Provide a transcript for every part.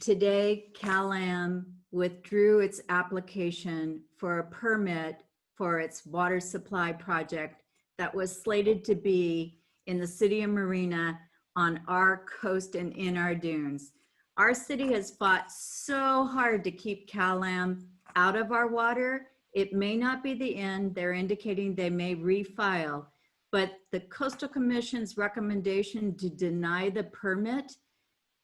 today CalAm withdrew its application for a permit for its water supply project that was slated to be in the city of Marina on our coast and in our dunes. Our city has fought so hard to keep CalAm out of our water. It may not be the end. They're indicating they may refile, but the Coastal Commission's recommendation to deny the permit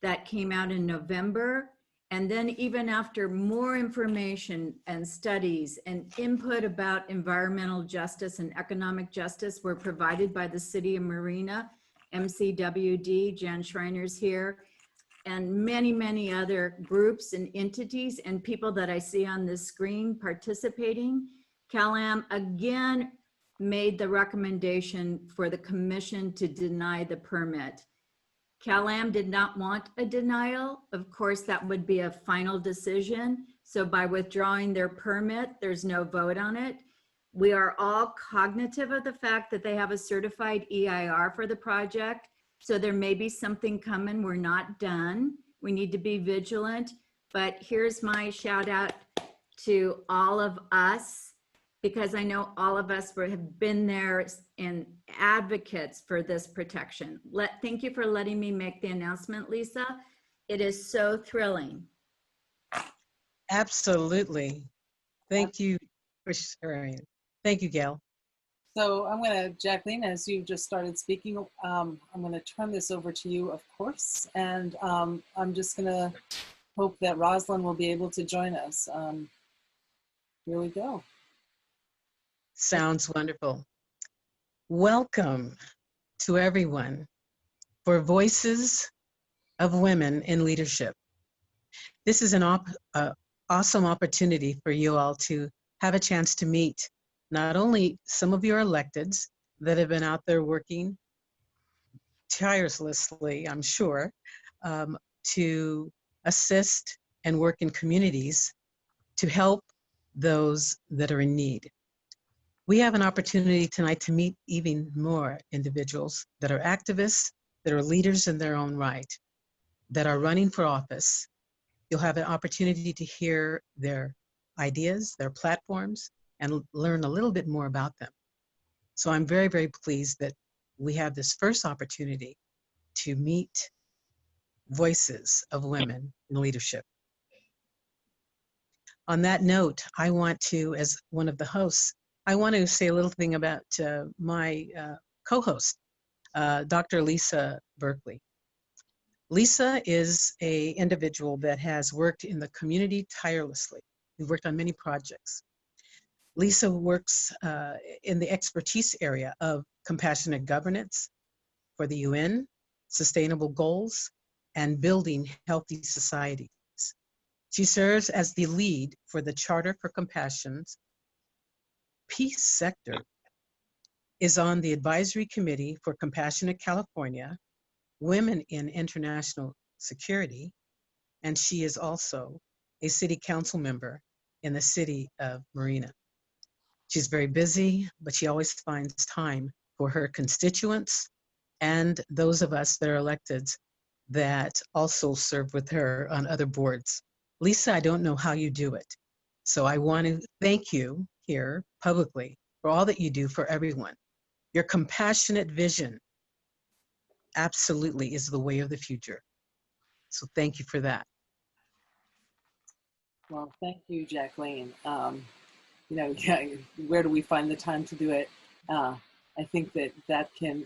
that came out in November, and then even after more information and studies and input about environmental justice and economic justice were provided by the city of Marina, MCWD, Jan Schreiner's here, and many, many other groups and entities and people that I see on this screen participating, CalAm again made the recommendation for the commission to deny the permit. CalAm did not want a denial. Of course, that would be a final decision. So by withdrawing their permit, there's no vote on it. We are all cognitive of the fact that they have a certified EIR for the project. So there may be something coming. We're not done. We need to be vigilant. But here's my shout out to all of us, because I know all of us have been there and advocates for this protection. Thank you for letting me make the announcement, Lisa. It is so thrilling. Absolutely. Thank you for sharing. Thank you, Gail. So I'm going to, Jacqueline, as you just started speaking, I'm going to turn this over to you, of course. And I'm just going to hope that Rosalyn will be able to join us. Here we go. Sounds wonderful. Welcome to everyone for Voices of Women in Leadership. This is an awesome opportunity for you all to have a chance to meet not only some of your electeds that have been out there working tirelessly, I'm sure, to assist and work in communities to help those that are in need. We have an opportunity tonight to meet even more individuals that are activists, that are leaders in their own right, that are running for office. You'll have an opportunity to hear their ideas, their platforms, and learn a little bit more about them. So I'm very, very pleased that we have this first opportunity to meet voices of women in leadership. On that note, I want to, as one of the hosts, I want to say a little thing about my co-host, Dr. Lisa Berkley. Lisa is an individual that has worked in the community tirelessly. We've worked on many projects. Lisa works in the expertise area of compassionate governance for the UN, sustainable goals, and building healthy societies. She serves as the lead for the Charter for Compassion's Peace Sector, is on the Advisory Committee for Compassionate California, Women in International Security, and she is also a city council member in the city of Marina. She's very busy, but she always finds time for her constituents and those of us that are elected that also serve with her on other boards. Lisa, I don't know how you do it. So I want to thank you here publicly for all that you do for everyone. Your compassionate vision absolutely is the way of the future. So thank you for that. Well, thank you, Jacqueline. You know, where do we find the time to do it? I think that can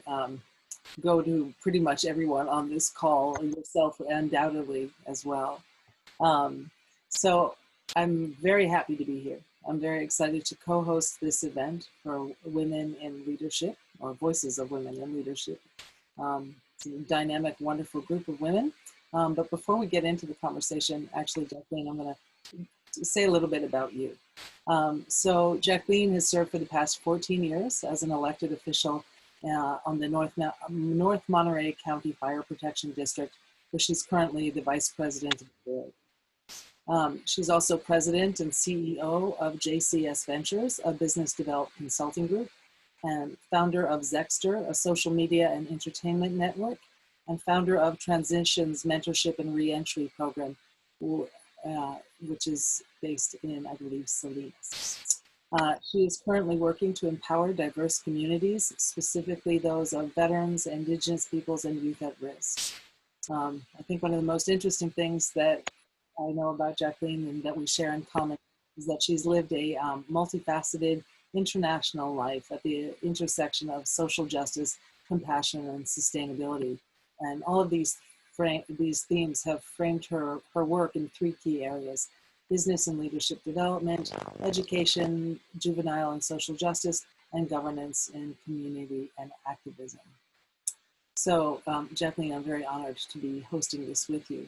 go to pretty much everyone on this call, and yourself undoubtedly as well. So I'm very happy to be here. I'm very excited to co-host this event for women in leadership, or Voices of Women in Leadership. It's a dynamic, wonderful group of women. But before we get into the conversation, actually, Jacqueline, I'm going to say a little bit about you. So Jacqueline has served for the past 14 years as an elected official on the North Monterey County Fire Protection District, where she's currently the Vice President of the board. She's also president and CEO of JCS Ventures, a business development consulting group, and founder of Zexter, a social media and entertainment network, and founder of Transitions Mentorship and Reentry Program, which is based in, I believe, Salinas. She is currently working to empower diverse communities, specifically those of veterans, indigenous peoples, and youth at risk. I think one of the most interesting things that I know about Jacqueline and that we share in common is that she's lived a multifaceted international life at the intersection of social justice, compassion, and sustainability. And all of these themes have framed her work in three key areas: business and leadership development, education, juvenile and social justice, and governance in community and activism. So Jacqueline, I'm very honored to be hosting this with you.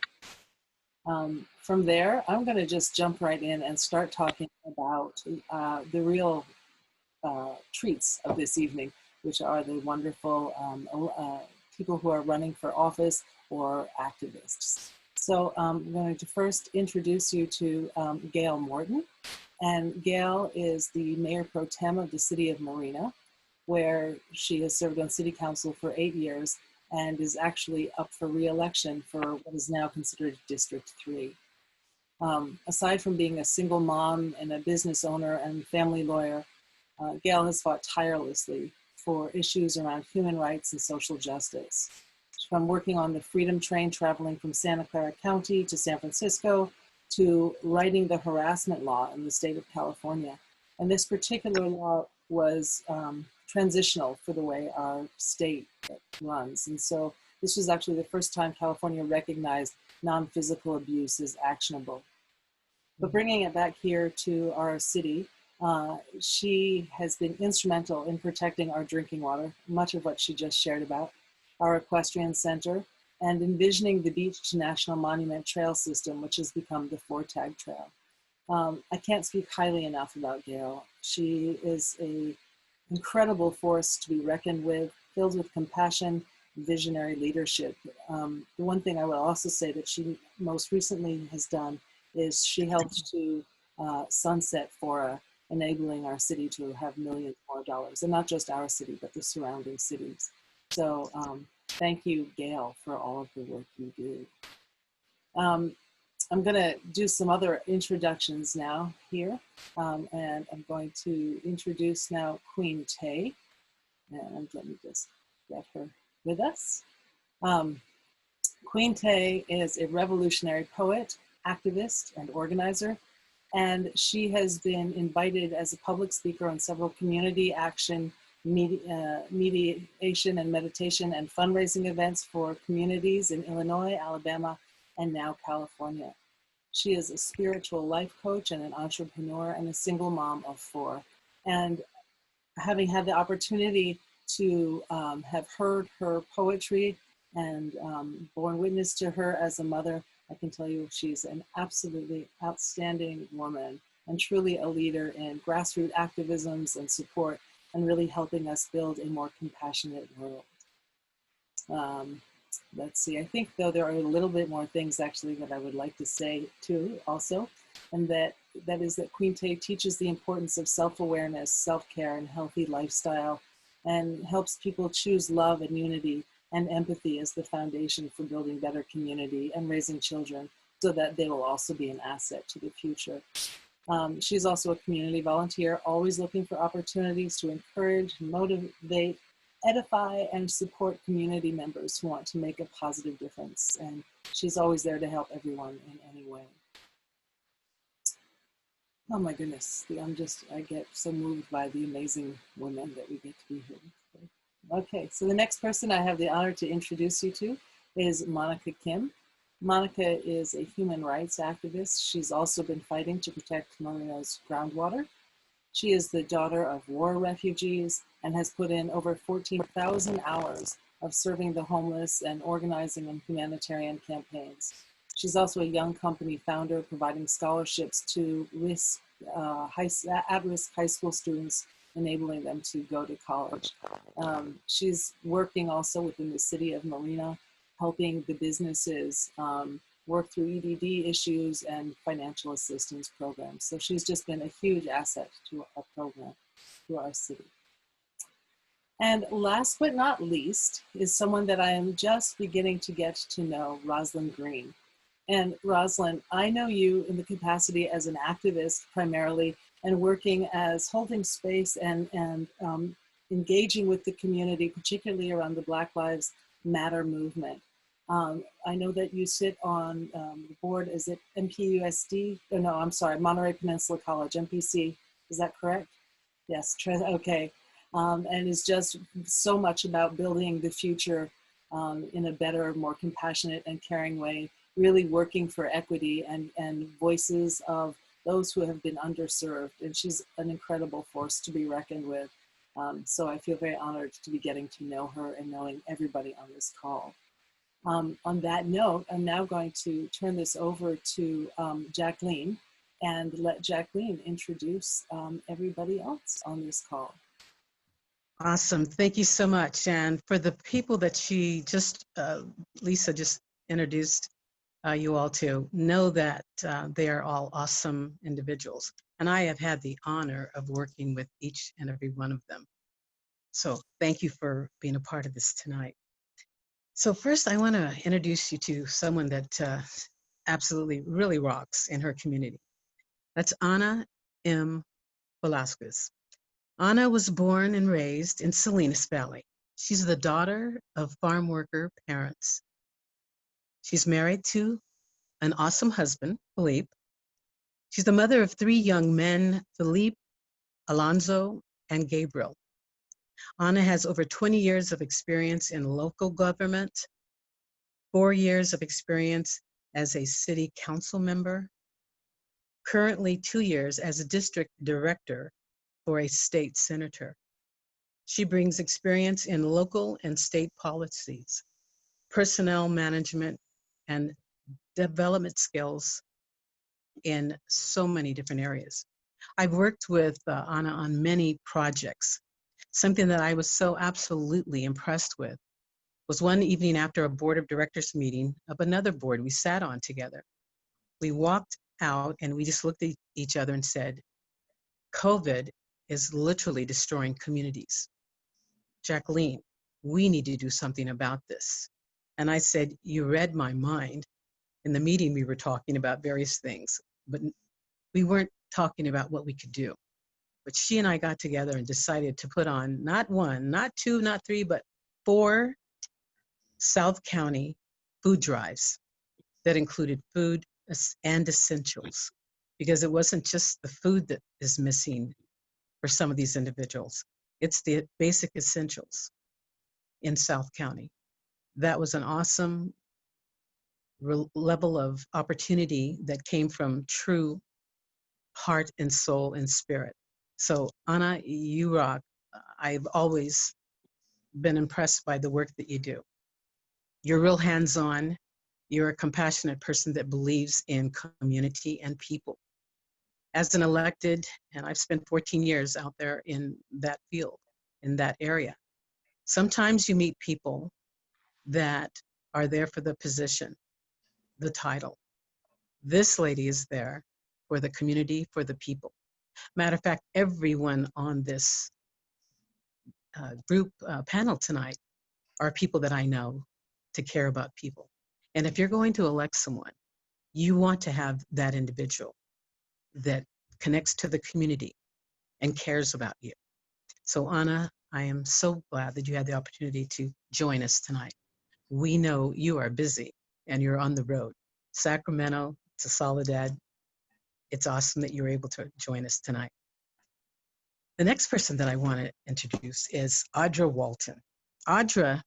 From there, I'm going to just jump right in and start talking about the real treats of this evening, which are the wonderful people who are running for office or activists. So I'm going to first introduce you to Gail Morton. And Gail is the Mayor Pro Tem of the city of Marina, where she has served on city council for 8 years and is actually up for re-election for what is now considered District 3. Aside from being a single mom and a business owner and family lawyer, Gail has fought tirelessly for issues around human rights and social justice. From working on the Freedom Train traveling from Santa Clara County to San Francisco, to writing the harassment law in the state of California. And this particular law was transitional for the way our state runs. And so this was actually the first time California recognized non-physical abuse as actionable. But bringing it back here to our city, she has been instrumental in protecting our drinking water, much of what she just shared about, our equestrian center, and envisioning the Beach to National Monument Trail system, which has become the 4-Tag Trail. I can't speak highly enough about Gail. She is an incredible force to be reckoned with, filled with compassion, visionary leadership. The one thing I will also say that she most recently has done is she helped to sunset Fora, enabling our city to have millions more dollars, and not just our city, but the surrounding cities. So thank you, Gail, for all of the work you do. I'm going to do some other introductions now here, and I'm going to introduce now Queen Tay, and let me just get her with us. Queen Tay is a revolutionary poet, activist, and organizer, and she has been invited as a public speaker on several community action, mediation and meditation and fundraising events for communities in Illinois, Alabama, and now California. She is a spiritual life coach and an entrepreneur and a single mom of 4. And having had the opportunity to have heard her poetry and borne witness to her as a mother, I can tell you she's an absolutely outstanding woman and truly a leader in grassroots activisms and support, and really helping us build a more compassionate world. Let's see, I think though there are a little bit more things actually that I would like to say too also, and that is that Queen Tay teaches the importance of self-awareness, self-care, and healthy lifestyle, and helps people choose love and unity and empathy as the foundation for building better community and raising children so that they will also be an asset to the future. She's also a community volunteer, always looking for opportunities to encourage, motivate, edify, and support community members who want to make a positive difference. And she's always there to help everyone in any way. Oh my goodness, I get so moved by the amazing women that we get to be here today. Okay, so the next person I have the honor to introduce you to is Monica Kim. Monica is a human rights activist. She's also been fighting to protect Marina's groundwater. She is the daughter of war refugees and has put in over 14,000 hours of serving the homeless and organizing in humanitarian campaigns. She's also a young company founder providing scholarships to at-risk high school students, enabling them to go to college. She's working also within the city of Marina, helping the businesses work through EDD issues and financial assistance programs. So she's just been a huge asset to our program, to our city. And last but not least is someone that I am just beginning to get to know, Rosalyn Green. And Rosalyn, I know you in the capacity as an activist primarily, and working as holding space and engaging with the community, particularly around the Black Lives Matter movement. I know that you sit on the board, is it MPUSD? Oh, no, I'm sorry, Monterey Peninsula College, MPC, is that correct? Yes, okay. And it's just so much about building the future in a better, more compassionate and caring way, really working for equity and voices of those who have been underserved. And she's an incredible force to be reckoned with. So I feel very honored to be getting to know her and knowing everybody on this call. On that note, I'm now going to turn this over to Jacqueline and let Jacqueline introduce everybody else on this call. Awesome. Thank you so much. And for the people that she just, Lisa just introduced you all to, know that they are all awesome individuals. And I have had the honor of working with each and every one of them. So thank you for being a part of this tonight. So first, I want to introduce you to someone that absolutely really rocks in her community. That's Ana M. Velazquez. Ana was born and raised in Salinas Valley. She's the daughter of farm worker parents. She's married to an awesome husband, Felipe. She's the mother of 3 young men, Felipe, Alonzo, and Gabriel. Ana has over 20 years of experience in local government, 4 years of experience as a city council member, currently 2 years as a district director for a state senator. She brings experience in local and state policies, personnel management, and development skills in so many different areas. I've worked with Ana on many projects. Something that I was so absolutely impressed with was one evening after a board of directors meeting of another board we sat on together. We walked out and we just looked at each other and said, COVID is literally destroying communities. Jacqueline, we need to do something about this. And I said, you read my mind. In the meeting, we were talking about various things, but we weren't talking about what we could do. But she and I got together and decided to put on not 1, not 2, not 3, but 4 South County food drives that included food and essentials, because it wasn't just the food that is missing for some of these individuals. It's the basic essentials in South County. That was an awesome level of opportunity that came from true heart and soul and spirit. So Ana, you rock. I've always been impressed by the work that you do. You're real hands-on. You're a compassionate person that believes in community and people. As an elected, and I've spent 14 years out there in that field, in that area, sometimes you meet people that are there for the position, the title. This lady is there for the community, for the people. Matter of fact, everyone on this group panel tonight are people that I know to care about people. And if you're going to elect someone, you want to have that individual that connects to the community and cares about you. So Ana, I am so glad that you had the opportunity to join us tonight. We know you are busy and you're on the road. Sacramento to Soledad. It's awesome that you're able to join us tonight. The next person that I want to introduce is Audra Walton. Audra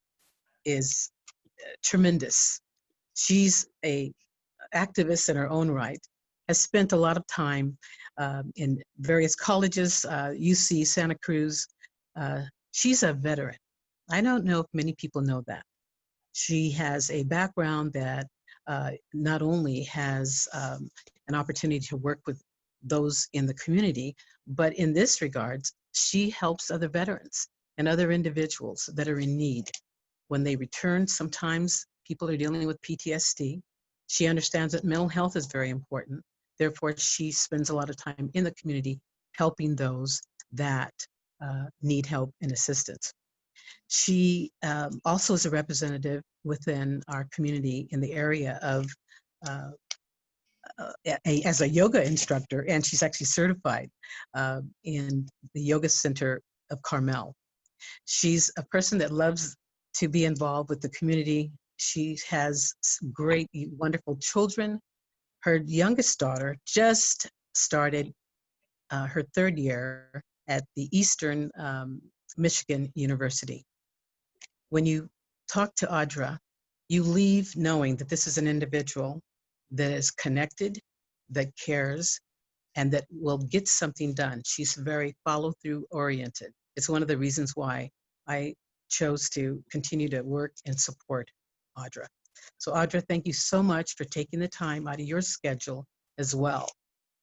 is tremendous. She's an activist in her own right, has spent a lot of time in various colleges, UC Santa Cruz. She's a veteran. I don't know if many people know that. She has a background that not only has an opportunity to work with those in the community, but in this regard, she helps other veterans and other individuals that are in need. When they return, sometimes people are dealing with PTSD. She understands that mental health is very important. Therefore, she spends a lot of time in the community helping those that need help and assistance. She also is a representative within our community in the area of as a yoga instructor, and she's actually certified in the Yoga Center of Carmel. She's a person that loves to be involved with the community. She has great, wonderful children. Her youngest daughter just started her 3rd year at the Eastern Michigan University. When you talk to Audra, you leave knowing that this is an individual that is connected, that cares, and that will get something done. She's very follow-through oriented. It's one of the reasons why I chose to continue to work and support Audra. So Audra, thank you so much for taking the time out of your schedule as well.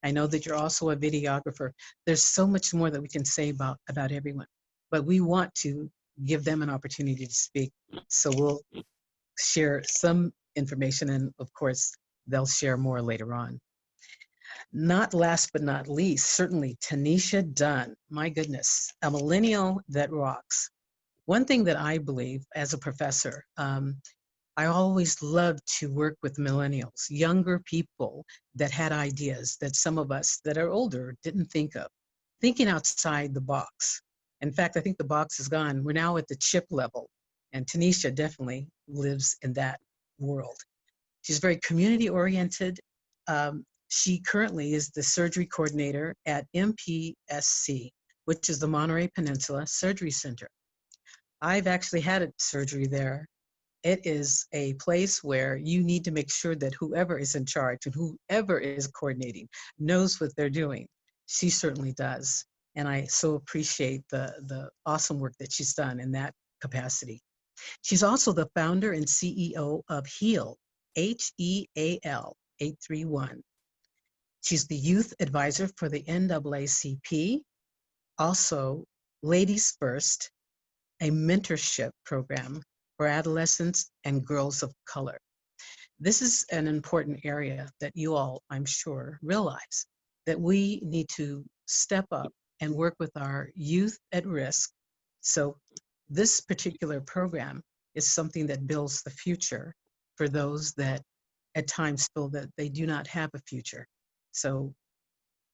I know that you're also a videographer. There's so much more that we can say about everyone, but we want to give them an opportunity to speak. So we'll share some information, and of course, they'll share more later on. Not last but not least, certainly Tinisha Dunn. My goodness, a millennial that rocks. One thing that I believe as a professor, I always loved to work with millennials, younger people that had ideas that some of us that are older didn't think of, thinking outside the box. In fact, I think the box is gone. We're now at the chip level, and Tinisha definitely lives in that world. She's very community oriented. She currently is the surgery coordinator at MPUSD, which is the Monterey Peninsula Surgery Center. I've actually had a surgery there. It is a place where you need to make sure that whoever is in charge and whoever is coordinating knows what they're doing. She certainly does. And I so appreciate the awesome work that she's done in that capacity. She's also the founder and CEO of HEAL, HEAL 831. She's the youth advisor for the NAACP, also Ladies First, a mentorship program for adolescents and girls of color. This is an important area that you all, I'm sure, realize that we need to step up and work with our youth at risk. So this particular program is something that builds the future for those that at times feel that they do not have a future. So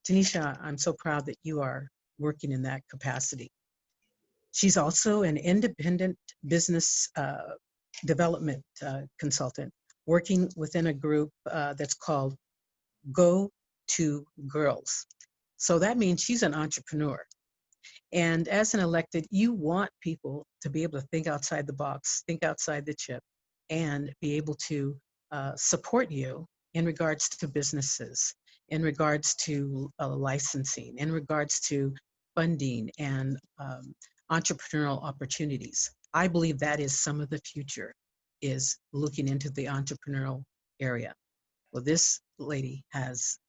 Tinisha, I'm so proud that you are working in that capacity. She's also an independent business development consultant working within a group that's called Go To Girls. So that means she's an entrepreneur. And as an elected, you want people to be able to think outside the box, think outside the chip, and be able to support you in regards to businesses, in regards to licensing, in regards to funding and entrepreneurial opportunities. I believe that is some of the future, is looking into the entrepreneurial area. Well, this lady has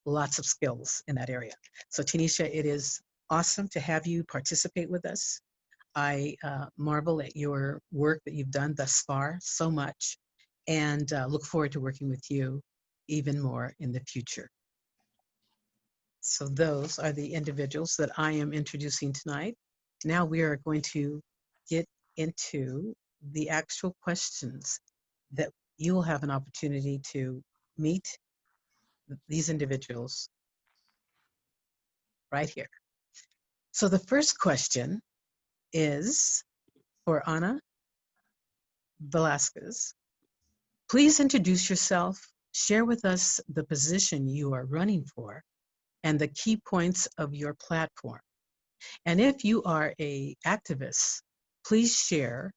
lots of skills in that area. So Tinisha, it is awesome to have you participate with us. I marvel at your work that you've done thus far so much, and look forward to working with you even more in the future. So those are the individuals that I am introducing tonight. Now we are going to get into the actual questions that you will have an opportunity to meet these individuals right here. So the first question is for Ana Velazquez. Please introduce yourself, share with us the position you are running for, and the key points of your platform. And if you are an activist, please share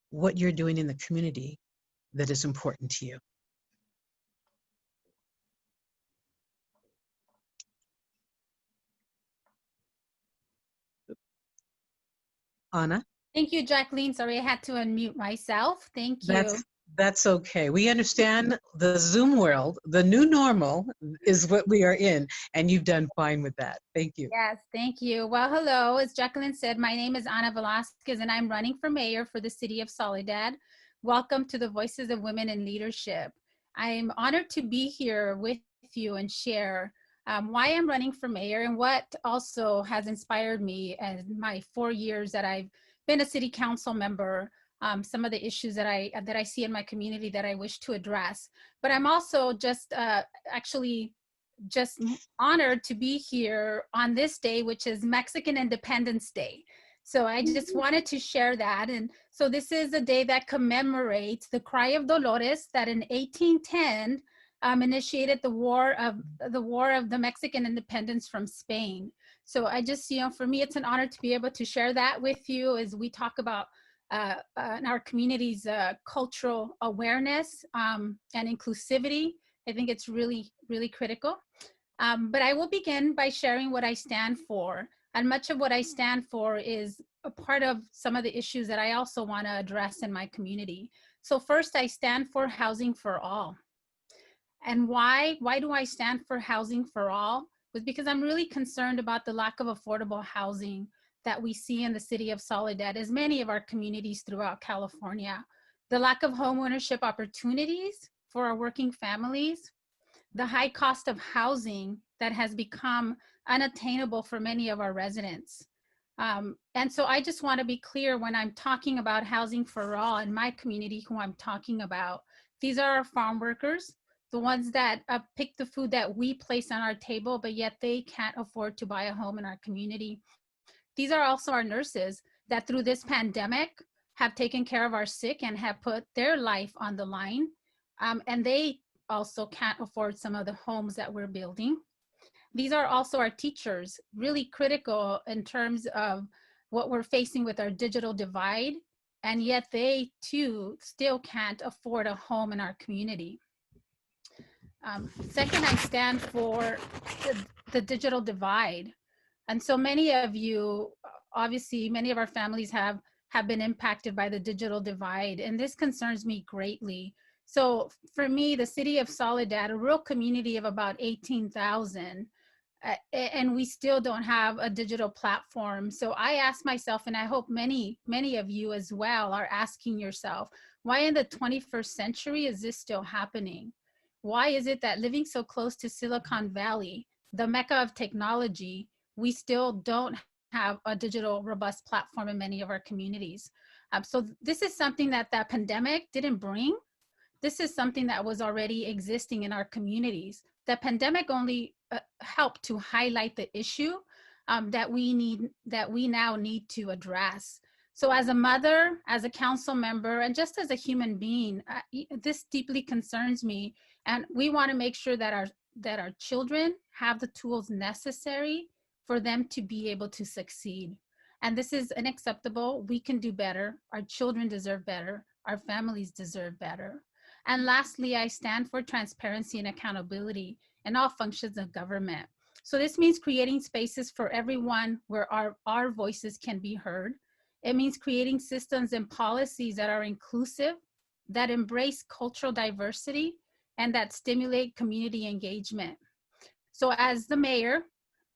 what you're doing in the community that is important to you. Ana? Thank you, Jacqueline. Sorry, I had to unmute myself. Thank you. That's okay. We understand the Zoom world, the new normal is what we are in, and you've done fine with that. Thank you. Yes, thank you. Well, hello. As Jacqueline said, my name is Ana Velazquez, and I'm running for mayor for the city of Soledad. Welcome to the Voices of Women in Leadership. I'm honored to be here with you and share why I'm running for mayor and what also has inspired me in my 4 years that I've been a city council member some of the issues that I see in my community that I wish to address. But I'm also just actually just honored to be here on this day, which is Mexican Independence Day. So I just wanted to share that. And so this is a day that commemorates the Cry of Dolores that in 1810 initiated the war of the Mexican independence from Spain. So I just, for me, it's an honor to be able to share that with you as we talk about in our community's cultural awareness and inclusivity. I think it's really, really critical. But I will begin by sharing what I stand for. And much of what I stand for is a part of some of the issues that I also want to address in my community. So first, I stand for housing for all. And why do I stand for housing for all? Was because I'm really concerned about the lack of affordable housing that we see in the city of Soledad, as many of our communities throughout California. The lack of homeownership opportunities for our working families, the high cost of housing that has become unattainable for many of our residents. And so I just want to be clear when I'm talking about housing for all in my community, who I'm talking about. These are our farm workers, the ones that pick the food that we place on our table, but yet they can't afford to buy a home in our community. These are also our nurses that through this pandemic have taken care of our sick and have put their life on the line. And they also can't afford some of the homes that we're building. These are also our teachers, really critical in terms of what we're facing with our digital divide, and yet they too still can't afford a home in our community. Second, I stand for the digital divide. And so many of you, obviously many of our families have been impacted by the digital divide, and this concerns me greatly. So for me, the city of Soledad, a rural community of about 18,000, and we still don't have a digital platform. So I ask myself, and I hope many of you as well are asking yourself, why in the 21st century is this still happening? Why is it that living so close to Silicon Valley, the mecca of technology, we still don't have a digital robust platform in many of our communities? So this is something that pandemic didn't bring. This is something that was already existing in our communities. The pandemic only helped to highlight the issue that we now need to address. So as a mother, as a council member, and just as a human being, this deeply concerns me. And we want to make sure that our children have the tools necessary for them to be able to succeed. And this is unacceptable. We can do better. Our children deserve better. Our families deserve better. And lastly, I stand for transparency and accountability in all functions of government. So this means creating spaces for everyone where our voices can be heard. It means creating systems and policies that are inclusive, that embrace cultural diversity, and that stimulate community engagement. So as the mayor,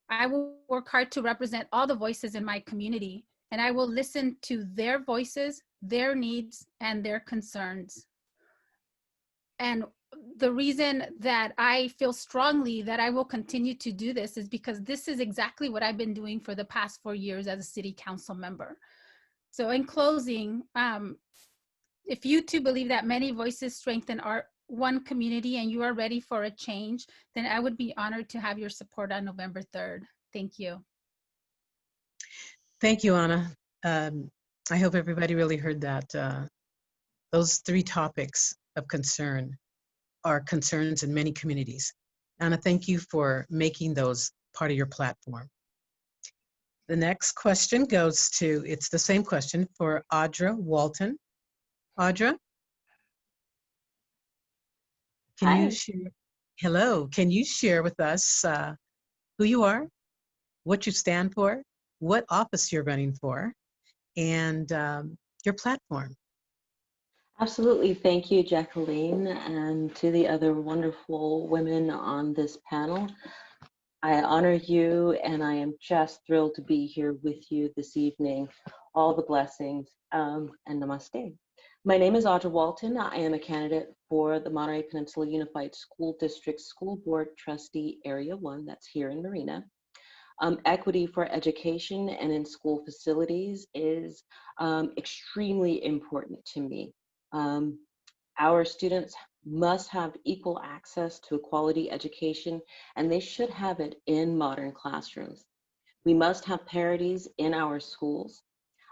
I will work hard to represent all the voices in my community, and I will listen to their voices, their needs, and their concerns. And the reason that I feel strongly that I will continue to do this is because this is exactly what I've been doing for the past 4 years as a city council member. So in closing, if you too believe that many voices strengthen our one community and you are ready for a change, then I would be honored to have your support on November 3rd. Thank you. Thank you, Anna. I hope everybody really heard that. Those 3 topics of concern are concerns in many communities. Anna, thank you for making those part of your platform. The next question goes to, it's the same question for Audra Walton. Audra? Can you share? Hello, can you share with us who you are, what you stand for, what office you're running for, and your platform? Absolutely. Thank you, Jacqueline, and to the other wonderful women on this panel. I honor you, and I am just thrilled to be here with you this evening. All the blessings, and namaste. My name is Audra Walton. I am a candidate for the Monterey Peninsula Unified School District School Board Trustee Area 1, that's here in Marina. Equity for education and in school facilities is extremely important to me. Our students must have equal access to a quality education, and they should have it in modern classrooms. We must have parities in our schools.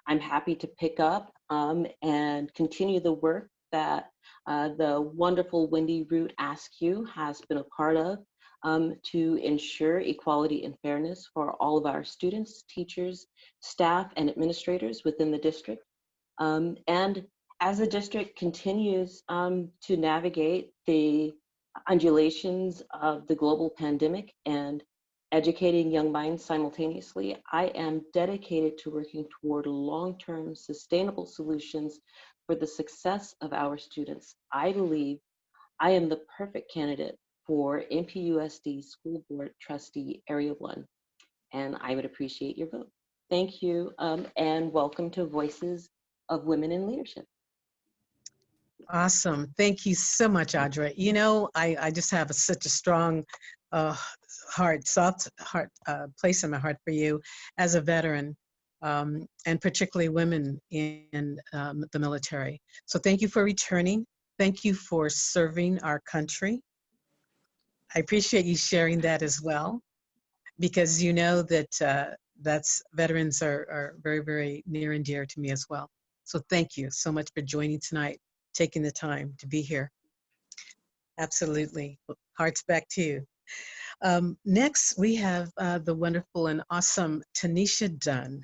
I'm happy to pick up and continue the work that the wonderful Wendy Root Askew has been a part of to ensure equality and fairness for all of our students, teachers, staff, and administrators within the district. And as the district continues to navigate the undulations of the global pandemic and educating young minds simultaneously, I am dedicated to working toward long-term sustainable solutions for the success of our students. I believe I am the perfect candidate for MPUSD School Board Trustee Area 1, and I would appreciate your vote. Thank you, and welcome to Voices of Women in Leadership. Awesome. Thank you so much, Audra. You know, I just have such a strong heart, soft heart, place in my heart for you as a veteran, and particularly women in the military. So thank you for returning. Thank you for serving our country. I appreciate you sharing that as well, because you know that veterans are very, very near and dear to me as well. So thank you so much for joining tonight, taking the time to be here. Absolutely. Hearts back to you. Next, we have the wonderful and awesome Tinisha Dunn.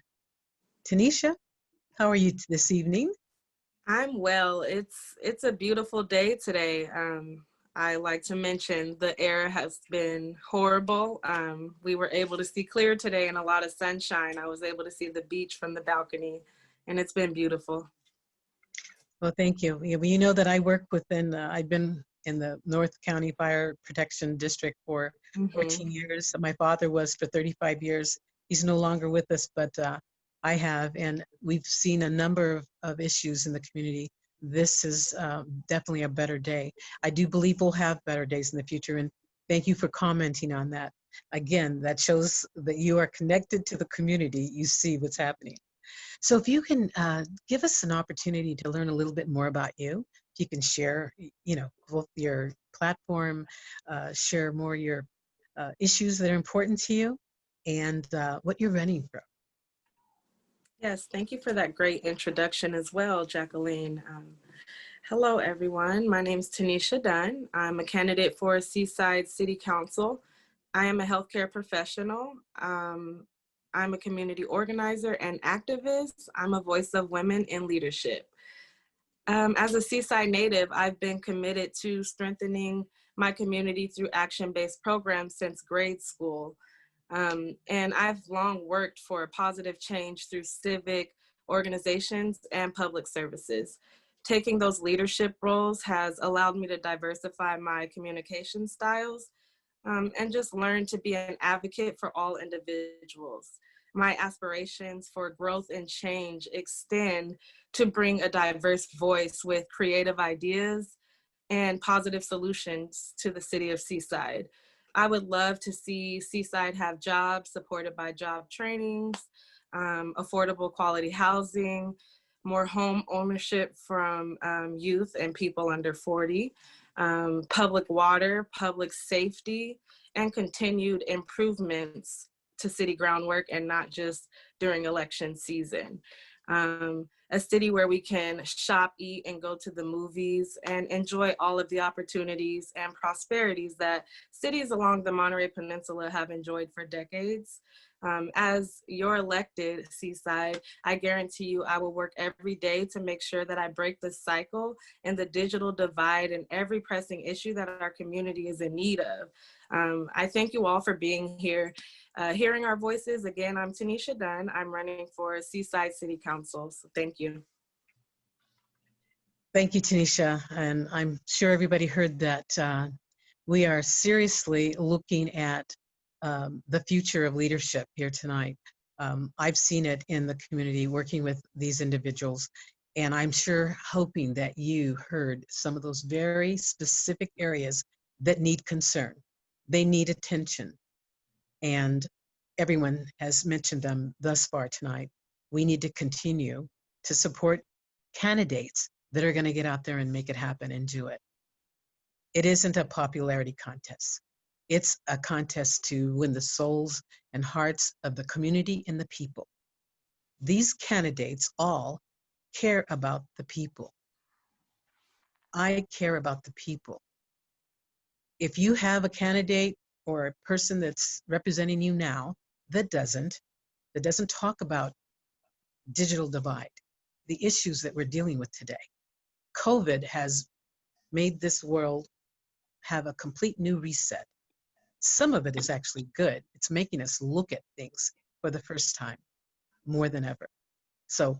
Tinisha, how are you this evening? I'm well. It's a beautiful day today. I like to mention the air has been horrible. We were able to see clear today and a lot of sunshine. I was able to see the beach from the balcony, and it's been beautiful. Well, thank you. Yeah, well, you know that I work within, I've been in the North County Fire Protection District for 14 years. My father was for 35 years. He's no longer with us, but I have, and we've seen a number of issues in the community. This is definitely a better day. I do believe we'll have better days in the future, and thank you for commenting on that. Again, that shows that you are connected to the community. You see what's happening. So if you can give us an opportunity to learn a little bit more about you, if you can share, you know, both your platform, share more your issues that are important to you, and what you're running from. Yes, thank you for that great introduction as well, Jacqueline. Hello, everyone. My name is Tinisha Dunn. I'm a candidate for Seaside City Council. I am a healthcare professional. I'm a community organizer and activist. I'm a voice of women in leadership. As a Seaside native, I've been committed to strengthening my community through action-based programs since grade school. And I've long worked for a positive change through civic organizations and public services. Taking those leadership roles has allowed me to diversify my communication styles and just learn to be an advocate for all individuals. My aspirations for growth and change extend to bring a diverse voice with creative ideas and positive solutions to the city of Seaside. I would love to see Seaside have jobs supported by job trainings, affordable quality housing, more home ownership from youth and people under 40, public water, public safety, and continued improvements to city groundwork and not just during election season. A city where we can shop, eat, and go to the movies and enjoy all of the opportunities and prosperities that cities along the Monterey Peninsula have enjoyed for decades. As your elected Seaside, I guarantee you I will work every day to make sure that I break the cycle and the digital divide and every pressing issue that our community is in need of. I thank you all for being here, hearing our voices. Again, I'm Tinisha Dunn. I'm running for Seaside City Council, so thank you. Thank you, Tinisha, and I'm sure everybody heard that we are seriously looking at the future of leadership here tonight. I've seen it in the community working with these individuals, and I'm sure hoping that you heard some of those very specific areas that need concern. They need attention. And everyone has mentioned them thus far tonight. We need to continue to support candidates that are going to get out there and make it happen and do it. It isn't a popularity contest. It's a contest to win the souls and hearts of the community and the people. These candidates all care about the people. I care about the people. If you have a candidate or a person that's representing you now that doesn't talk about digital divide, the issues that we're dealing with today. COVID has made this world have a complete new reset. Some of it is actually good. It's making us look at things for the first time more than ever. So,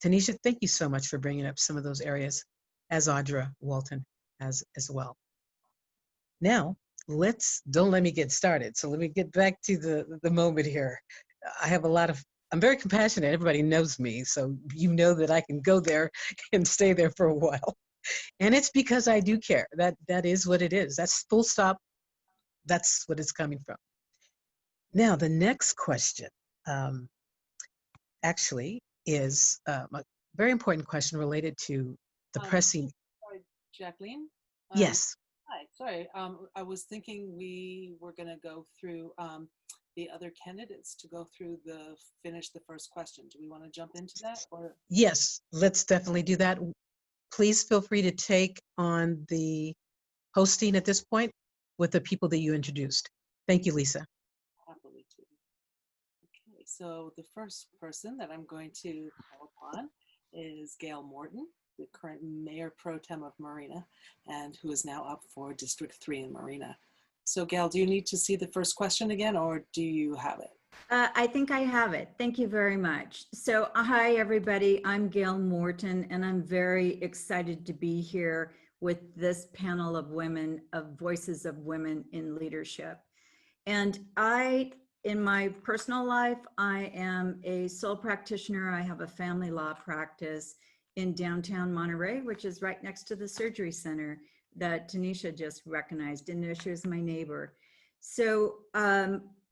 Tinisha, thank you so much for bringing up some of those areas, as Audra Walton has as well. Now, don't let me get started. So let me get back to the moment here. I'm very compassionate. Everybody knows me. So you know that I can go there and stay there for a while. And it's because I do care. That is what it is. That's full stop. That's what it's coming from. Now, the next question actually is a very important question related to the pressing. Sorry, Jacqueline? Yes. Hi, sorry. I was thinking we were going to go through the other candidates to go through finish the first question. Do we want to jump into that? Or? Yes, let's definitely do that. Please feel free to take on the hosting at this point with the people that you introduced. Thank you, Lisa. Happily to. Okay, so the first person that I'm going to call upon is Gail Morton, the current Mayor Pro Tem of Marina, and who is now up for District 3 in Marina. So Gail, do you need to see the first question again, or do you have it? I think I have it. Thank you very much. So hi, everybody. I'm Gail Morton, and I'm very excited to be here with this panel of women, of voices of women in leadership. And in my personal life, I am a sole practitioner. I have a family law practice in downtown Monterey, which is right next to the surgery center that Tinisha just recognized, and she was my neighbor. So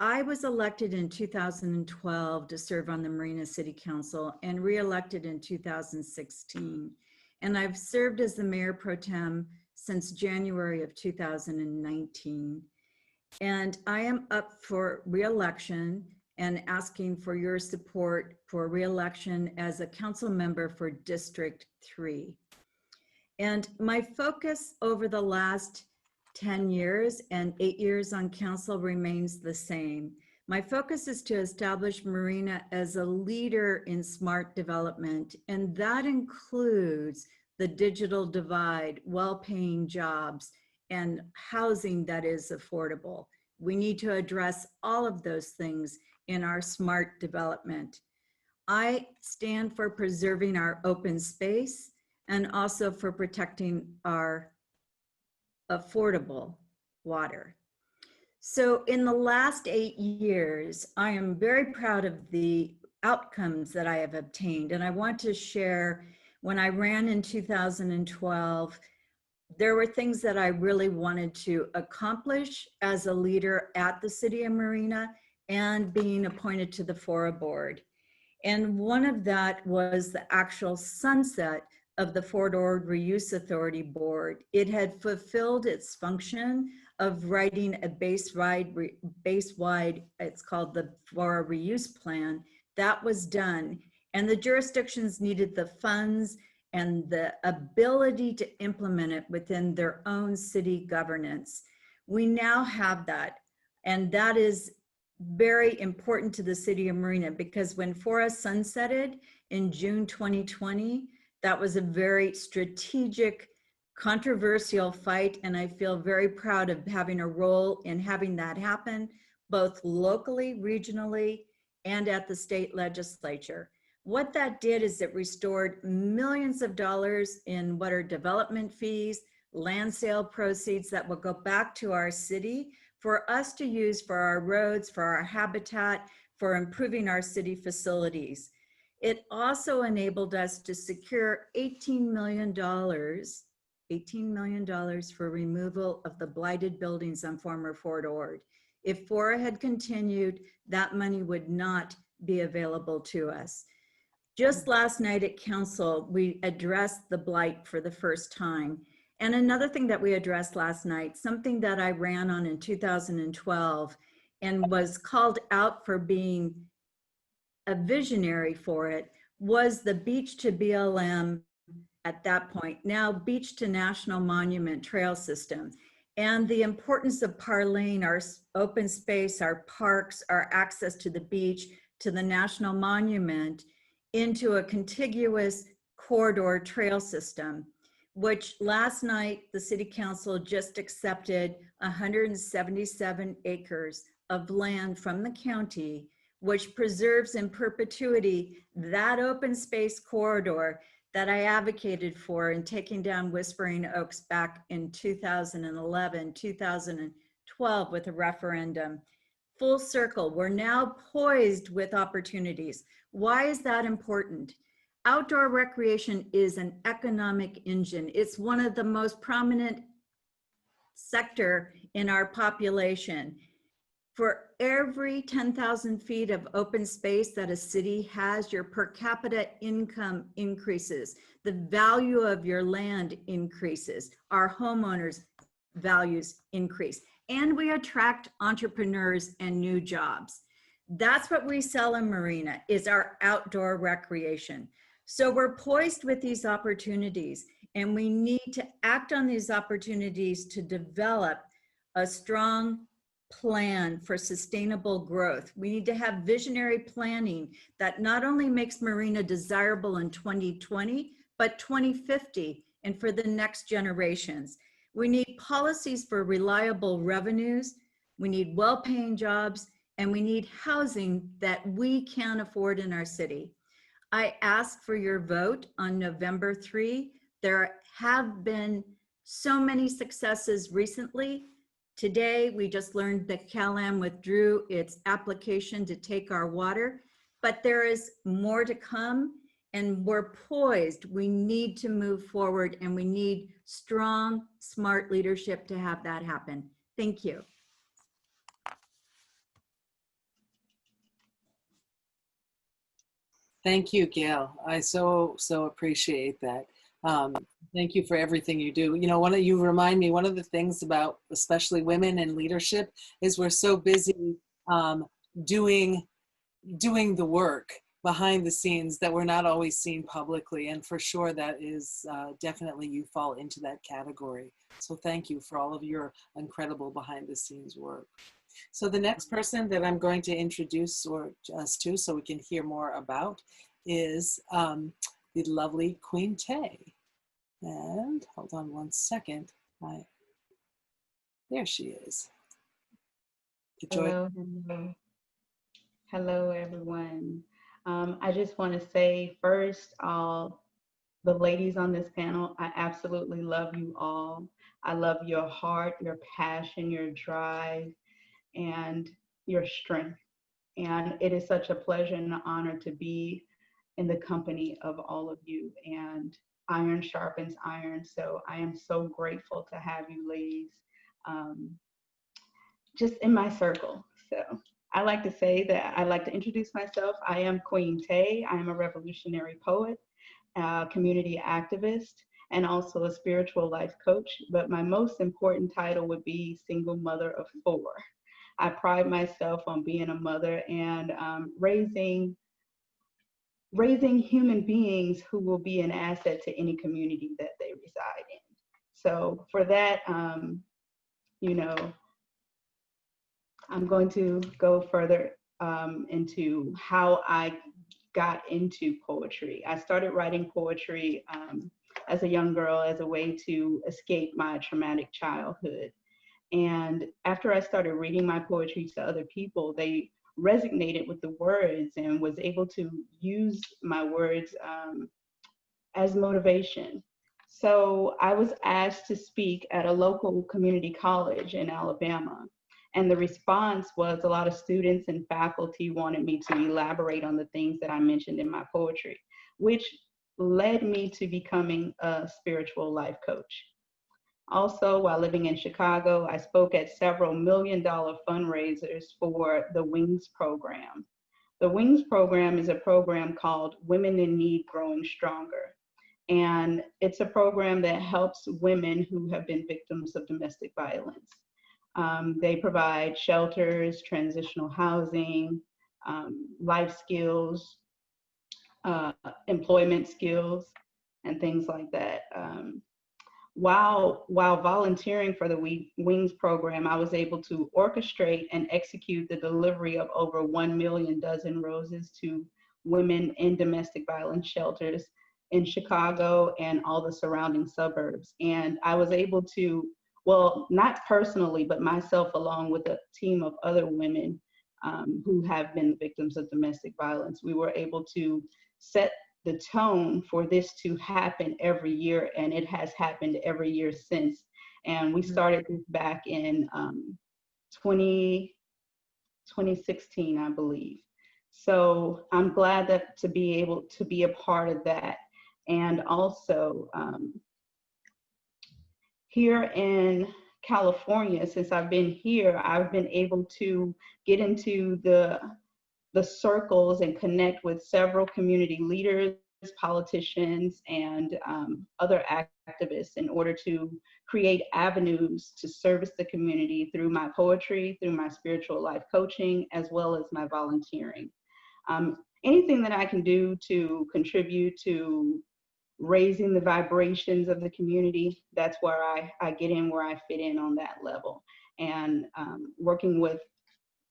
I was elected in 2012 to serve on the Marina City Council and reelected in 2016. And I've served as the Mayor Pro Tem since January of 2019. And I am up for reelection and asking for your support for reelection as a council member for District 3. And my focus over the last 10 years and 8 years on council remains the same. My focus is to establish Marina as a leader in smart development, and that includes the digital divide, well-paying jobs, and housing that is affordable. We need to address all of those things in our smart development. I stand for preserving our open space and also for protecting our affordable water. So in the last 8 years, I am very proud of the outcomes that I have obtained. And I want to share, when I ran in 2012, there were things that I really wanted to accomplish as a leader at the City of Marina and being appointed to the FORA board. And one of that was the actual sunset of the Fort Ord Reuse Authority Board. It had fulfilled its function of writing a base-wide, it's called the FORA Reuse Plan. That was done. And the jurisdictions needed the funds and the ability to implement it within their own city governance. We now have that. And that is very important to the City of Marina, because when FORA sunsetted in June 2020, that was a very strategic, controversial fight. And I feel very proud of having a role in having that happen, both locally, regionally, and at the state legislature. What that did is it restored millions of dollars in what are development fees, land sale proceeds that will go back to our city for us to use for our roads, for our habitat, for improving our city facilities. It also enabled us to secure $18 million for removal of the blighted buildings on former Fort Ord. If FORA had continued, that money would not be available to us. Just last night at council, we addressed the blight for the first time. And another thing that we addressed last night, something that I ran on in 2012 and was called out for being a visionary for it, was the beach to BLM at that point, now beach to National Monument trail system. And the importance of parlaying our open space, our parks, our access to the beach, to the National Monument, into a contiguous corridor trail system, which last night the City Council just accepted 177 acres of land from the county, which preserves in perpetuity that open space corridor that I advocated for in taking down Whispering Oaks back in 2011, 2012 with a referendum. Full circle, we're now poised with opportunities. Why is that important? Outdoor recreation is an economic engine. It's one of the most prominent sector in our population. For every 10,000 feet of open space that a city has, your per capita income increases. The value of your land increases. Our homeowners' values increase. And we attract entrepreneurs and new jobs. That's what we sell in Marina, is our outdoor recreation. So we're poised with these opportunities, and we need to act on these opportunities to develop a strong plan for sustainable growth. We need to have visionary planning that not only makes Marina desirable in 2020, but 2050 and for the next generations. We need policies for reliable revenues. We need well-paying jobs, and we need housing that we can afford in our city. I ask for your vote on November 3. There have been so many successes recently. Today, we just learned that CalAm withdrew its application to take our water, but there is more to come, and we're poised. We need to move forward, and we need strong, smart leadership to have that happen. Thank you. Thank you, Gail. I so appreciate that. Thank you for everything you do. You know, you remind me, one of the things about especially women in leadership is we're so busy doing the work behind the scenes that we're not always seen publicly. And for sure, that is definitely, you fall into that category. So thank you for all of your incredible behind the scenes work. So the next person that I'm going to introduce us to so we can hear more about is the lovely Queen Tay. And hold on one second. There she is. Hello, hello. Hello, everyone. I just want to say first, all the ladies on this panel, I absolutely love you all. I love your heart, your passion, your drive, and your strength. And it is such a pleasure and an honor to be in the company of all of you. And iron sharpens iron. So I am so grateful to have you ladies just in my circle. So I like to say that I like to introduce myself. I am Queen Tay. I am a revolutionary poet, community activist, and also a spiritual life coach. But my most important title would be single mother of 4. I pride myself on being a mother and raising human beings who will be an asset to any community that they reside in. So for that, you know, I'm going to go further into how I got into poetry. I started writing poetry as a young girl as a way to escape my traumatic childhood. And after I started reading my poetry to other people, they resonated with the words and was able to use my words as motivation. So I was asked to speak at a local community college in Alabama. And the response was a lot of students and faculty wanted me to elaborate on the things that I mentioned in my poetry, which led me to becoming a spiritual life coach. Also, while living in Chicago, I spoke at several million-dollar fundraisers for the WINGS program. The WINGS program is a program called Women in Need Growing Stronger. And it's a program that helps women who have been victims of domestic violence. They provide shelters, transitional housing, life skills, employment skills, and things like that. While volunteering for the WINGS program, I was able to orchestrate and execute the delivery of over 1 million dozen roses to women in domestic violence shelters in Chicago and all the surrounding suburbs. And I was able to, well, not personally, but myself along with a team of other women who have been victims of domestic violence, we were able to set the tone for this to happen every year, and it has happened every year since. And we started this back in 2016, I believe. So I'm glad that to be able to be a part of that. And also here in California, since I've been here, I've been able to get into the circles and connect with several community leaders, politicians, and other activists in order to create avenues to service the community through my poetry, through my spiritual life coaching, as well as my volunteering. Anything that I can do to contribute to raising the vibrations of the community, that's where I get in, where I fit in on that level. And working with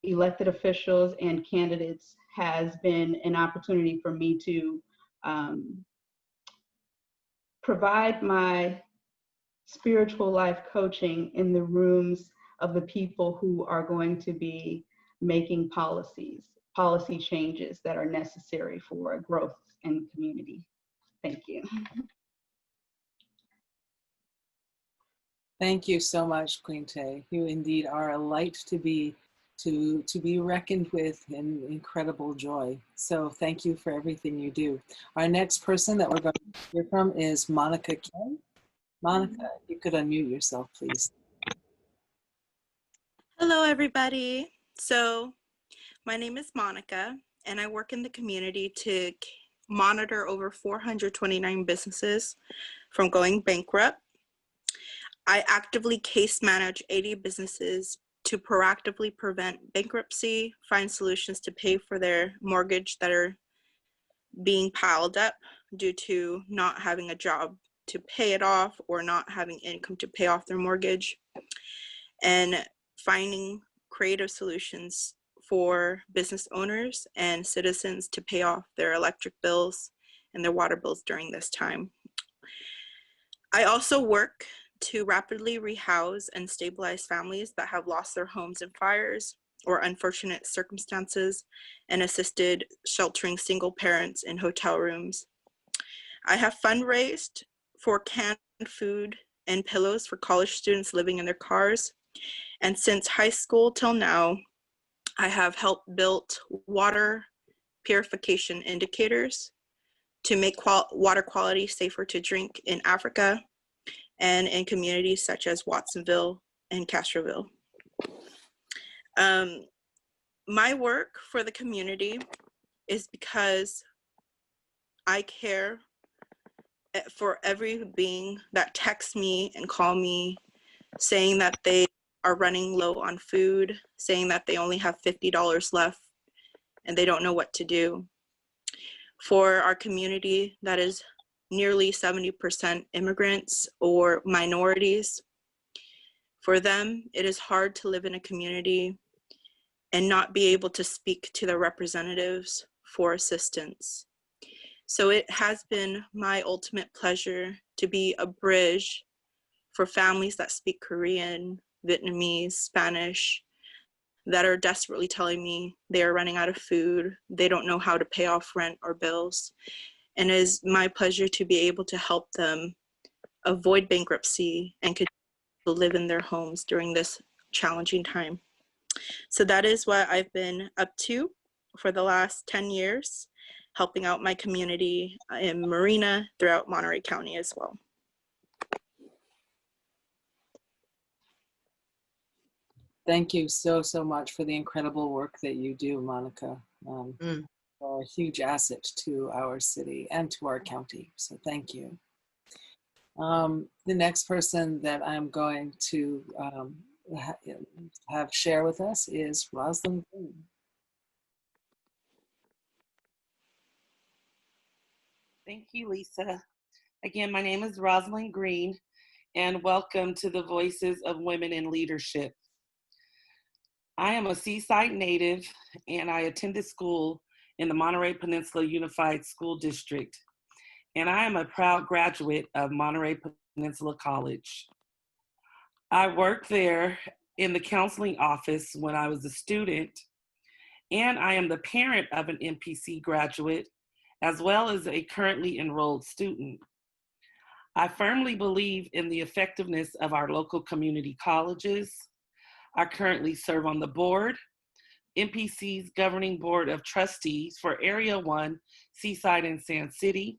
elected officials and candidates has been an opportunity for me to provide my spiritual life coaching in the rooms of the people who are going to be making policy changes that are necessary for growth in the community. Thank you. Thank you so much, Queen Tay. You indeed are a light to be reckoned with, and incredible joy. So thank you for everything you do. Our next person that we're going to hear from is Monica Kim. Monica, you could unmute yourself, please. Hello, everybody. So my name is Monica, and I work in the community to monitor over 429 businesses from going bankrupt. I actively case manage 80 businesses to proactively prevent bankruptcy, find solutions to pay for their mortgage that are being piled up due to not having a job to pay it off or not having income to pay off their mortgage, and finding creative solutions for business owners and citizens to pay off their electric bills and their water bills during this time. I also work to rapidly rehouse and stabilize families that have lost their homes in fires or unfortunate circumstances, and assisted sheltering single parents in hotel rooms. I have fundraised for canned food and pillows for college students living in their cars. And since high school till now, I have helped build water purification indicators to make water quality safer to drink in Africa and in communities such as Watsonville and Castroville. My work for the community is because I care for every being that texts me and call me saying that they are running low on food, saying that they only have $50 left and they don't know what to do. For our community that is nearly 70% immigrants or minorities, for them, it is hard to live in a community and not be able to speak to their representatives for assistance. So it has been my ultimate pleasure to be a bridge for families that speak Korean, Vietnamese, Spanish, that are desperately telling me they are running out of food, they don't know how to pay off rent or bills. And it is my pleasure to be able to help them avoid bankruptcy and continue to live in their homes during this challenging time. So that is what I've been up to for the last 10 years, helping out my community in Marina throughout Monterey County as well. Thank you so, so much for the incredible work that you do, Monica. Mm. Are a huge asset to our city and to our county. So thank you. The next person that I'm going to have share with us is Rosalyn. Thank you, Lisa. Again, my name is Rosalyn Green, and welcome to the Voices of Women in Leadership. I am a Seaside native, and I attended school in the Monterey Peninsula Unified School District, and I am a proud graduate of Monterey Peninsula College. I worked there in the counseling office when I was a student, and I am the parent of an MPC graduate, as well as a currently enrolled student. I firmly believe in the effectiveness of our local community colleges. I currently serve on the board, MPC's Governing Board of Trustees for Area 1, Seaside and Sand City.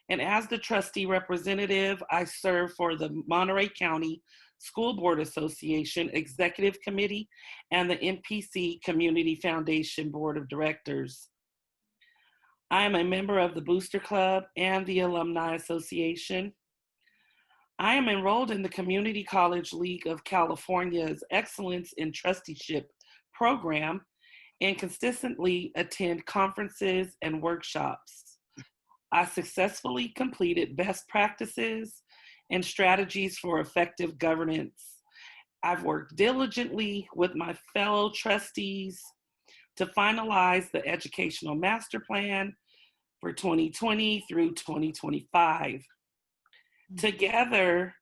And as the trustee representative, I serve for the Monterey County School Board Association Executive Committee and the MPC Community Foundation Board of Directors. I am a member of the Booster Club and the Alumni Association. I am enrolled in the Community College League of California's Excellence in Trusteeship program and consistently attend conferences and workshops. I successfully completed best practices and strategies for effective governance. I've worked diligently with my fellow trustees to finalize the educational master plan for 2020 through 2025. Together,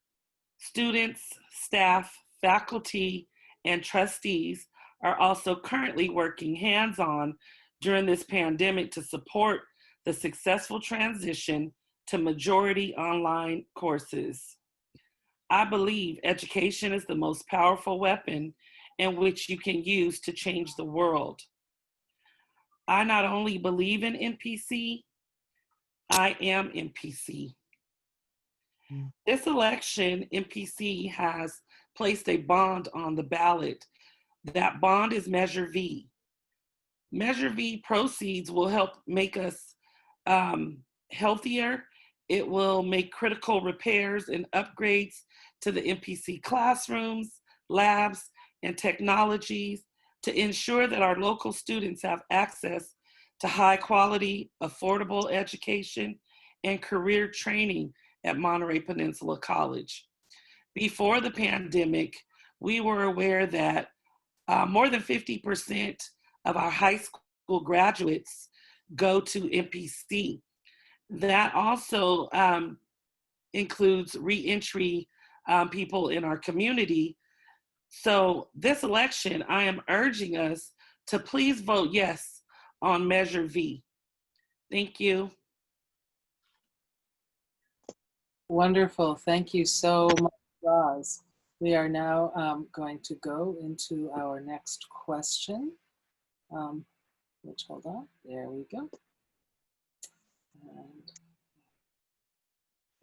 students, staff, faculty, and trustees are also currently working hands-on during this pandemic to support the successful transition to majority online courses. I believe education is the most powerful weapon in which you can use to change the world. I not only believe in MPC, I am MPC. This election, MPC has placed a bond on the ballot. That bond is Measure V. Measure V proceeds will help make us healthier. It will make critical repairs and upgrades to the MPC classrooms, labs, and technologies to ensure that our local students have access to high quality, affordable education and career training at Monterey Peninsula College. Before the pandemic, we were aware that more than 50% of our high school graduates go to MPC. That also includes reentry people in our community. So this election, I am urging us to please vote yes on Measure V. Thank you. Wonderful. Thank you so much, Roz. We are now going to go into our next question, which, hold on, there we go. And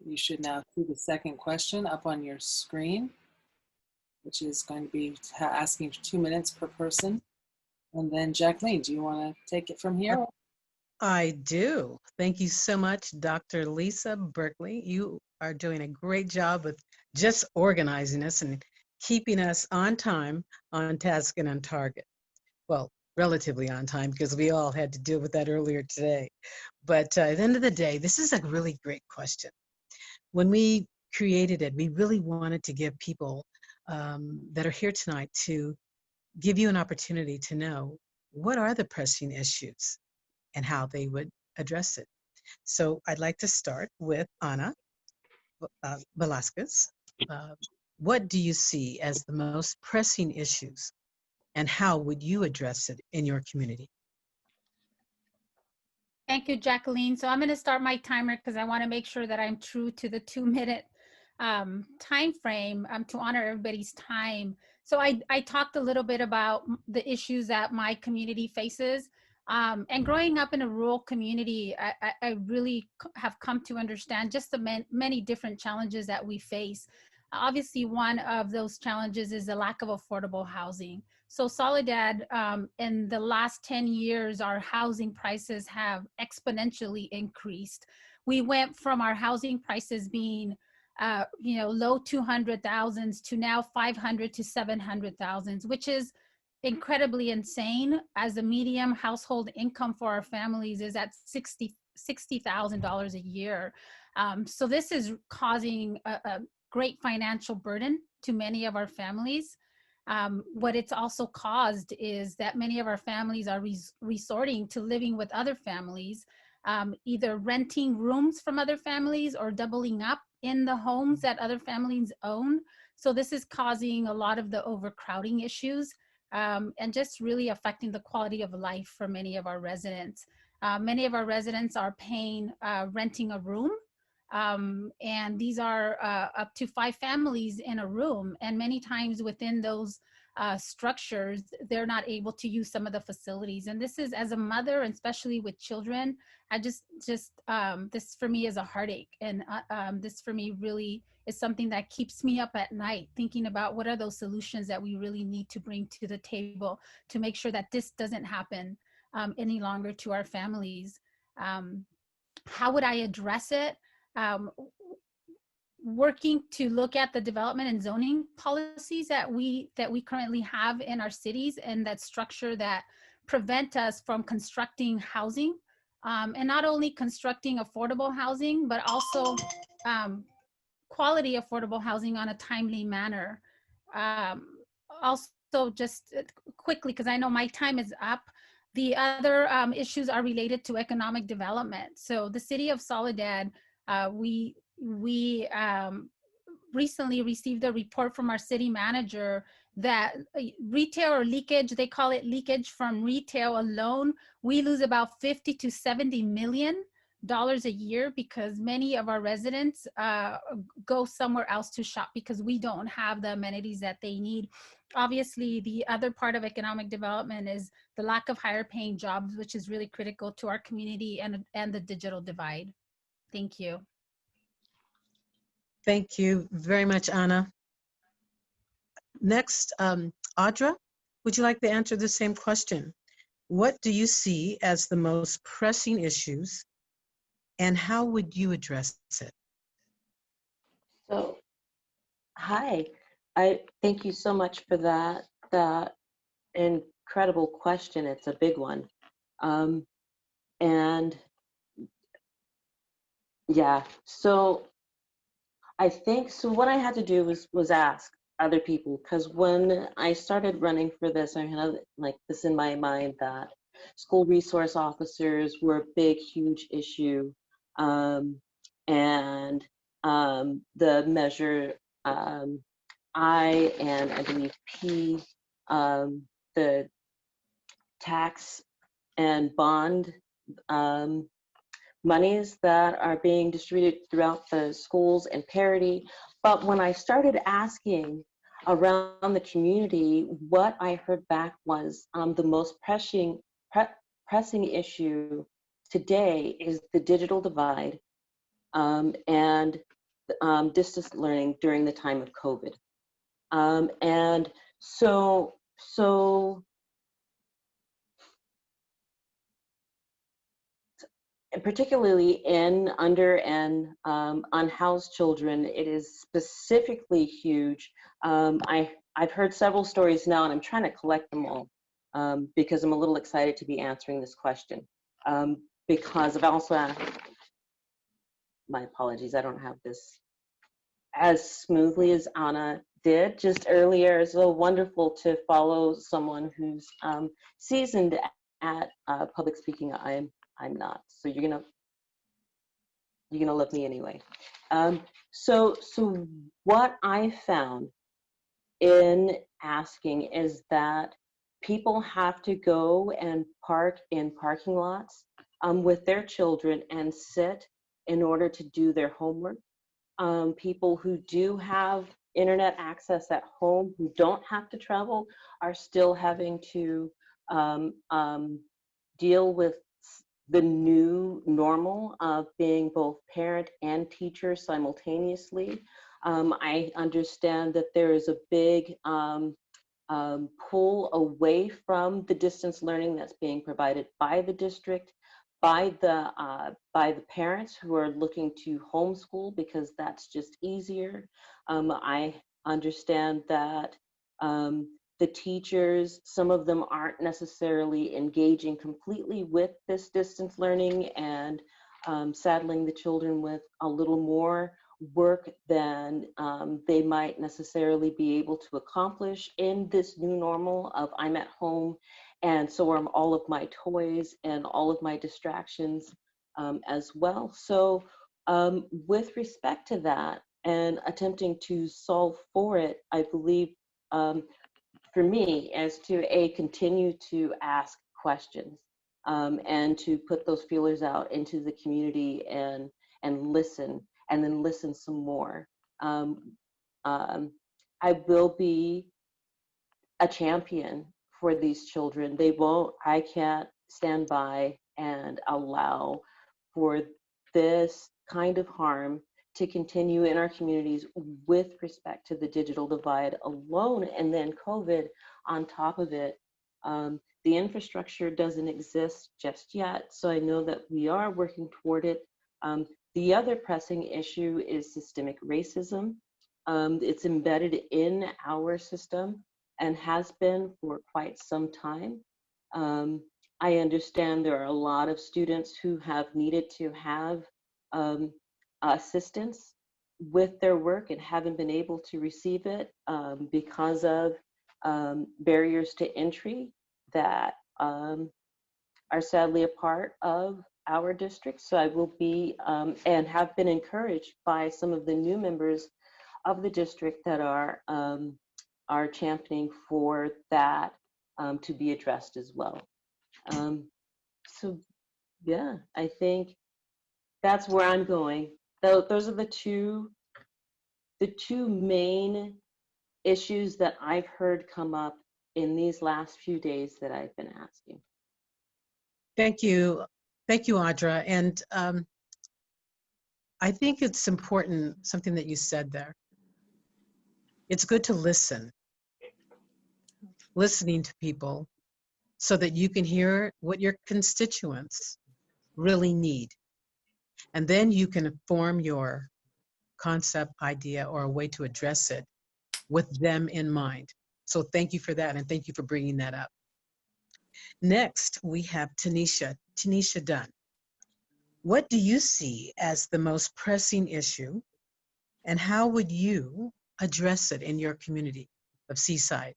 you should now see the second question up on your screen, which is going to be asking for 2 minutes per person. And then Jacqueline, do you want to take it from here? I do. Thank you so much, Dr. Lisa Berkley. You are doing a great job with just organizing us and keeping us on time, on task, and on target. Well, relatively on time because we all had to deal with that earlier today. But at the end of the day, this is a really great question. When we created it, we really wanted to give people that are here tonight to give you an opportunity to know what are the pressing issues and how they would address it. So I'd like to start with Ana Velazquez. What do you see as the most pressing issues and how would you address it in your community? Thank you, Jacqueline. So I'm going to start my timer because I want to make sure that I'm true to the 2-minute time frame to honor everybody's time. So I talked a little bit about the issues that my community faces. And growing up in a rural community, I really have come to understand just the many different challenges that we face. obviously one of those challenges is the lack of affordable housing. So Soledad, in the last 10 years, our housing prices have exponentially increased. We went from our housing prices being low 200,000s to now 500 to 700,000, which is incredibly insane, as the median household income for our families is at $60,000 a year. So this is causing a great financial burden to many of our families. What it's also caused is that many of our families are resorting to living with other families, either renting rooms from other families or doubling up in the homes that other families own. So this is causing a lot of the overcrowding issues, and just really affecting the quality of life for many of our residents. Many of our residents are paying, renting a room, and these are up to 5 families in a room. And many times within those structures, they're not able to use some of the facilities. And this is, as a mother, and especially with children, I just this for me is a heartache. And this for me really is something that keeps me up at night, thinking about what are those solutions that we really need to bring to the table to make sure that this doesn't happen any longer to our families. How would I address it? Working to look at the development and zoning policies that we currently have in our cities, and that structure that prevent us from constructing housing, and not only constructing affordable housing, but also quality affordable housing on a timely manner. Also, just quickly, because I know my time is up, the other issues are related to economic development. So the city of Soledad, we recently received a report from our city manager that retail, or leakage, they call it leakage from retail alone, we lose about 50 to 70 million dollars a year, because many of our residents go somewhere else to shop because we don't have the amenities that they need. Obviously, the other part of economic development is the lack of higher paying jobs, which is really critical to our community, and the digital divide. Thank you. Thank you very much, Anna. Next, Audra, would you like to answer the same question? What do you see as the most pressing issues, and how would you address it? So, hi, I thank you so much for that incredible question. It's a big one. And yeah, so I think, so what I had to do was ask other people, because when I started running for this, I had like this in my mind that school resource officers were a big, huge issue. And the measure I and I believe P, the tax and bond monies that are being distributed throughout the schools and parity. But when I started asking around the community, what I heard back was the most pressing issue today is the digital divide and distance learning during the time of COVID. And so and particularly in under and unhoused children, it is specifically huge. I've heard several stories now, and I'm trying to collect them all because I'm a little excited to be answering this question. Because I've also asked, my apologies, I don't have this as smoothly as Anna did just earlier. It's so wonderful to follow someone who's seasoned at public speaking. I'm not, so you're gonna love me anyway. So what I found in asking is that people have to go and park in parking lots with their children and sit in order to do their homework. People who do have internet access at home, who don't have to travel, are still having to deal with the new normal of being both parent and teacher simultaneously. I understand that there is a big pull away from the distance learning that's being provided by the district, by the parents who are looking to homeschool because that's just easier. I understand that the teachers, some of them aren't necessarily engaging completely with this distance learning and saddling the children with a little more work than they might necessarily be able to accomplish in this new normal of I'm at home and so are all of my toys and all of my distractions as well. So with respect to that and attempting to solve for it, I believe for me as to continue to ask questions and to put those feelers out into the community and listen, and then listen some more. I will be a champion for these children. I can't stand by and allow for this kind of harm to continue in our communities with respect to the digital divide alone, and then COVID on top of it. The infrastructure doesn't exist just yet, so I know that we are working toward it. The other pressing issue is systemic racism. It's embedded in our system and has been for quite some time. I understand there are a lot of students who have needed to have assistance with their work and haven't been able to receive it because of barriers to entry that are sadly a part of our district. So I will be and have been encouraged by some of the new members of the district that are championing for that to be addressed as well. So yeah, I think that's where I'm going. Those are the two main issues that I've heard come up in these last few days that I've been asking. Thank you, Audra. And I think it's important, something that you said there. It's good to listen, listening to people so that you can hear what your constituents really need. And then you can form your concept, idea, or a way to address it with them in mind. So thank you for that, and thank you for bringing that up. Next, we have Tinisha Dunn. What do you see as the most pressing issue, and how would you address it in your community of Seaside?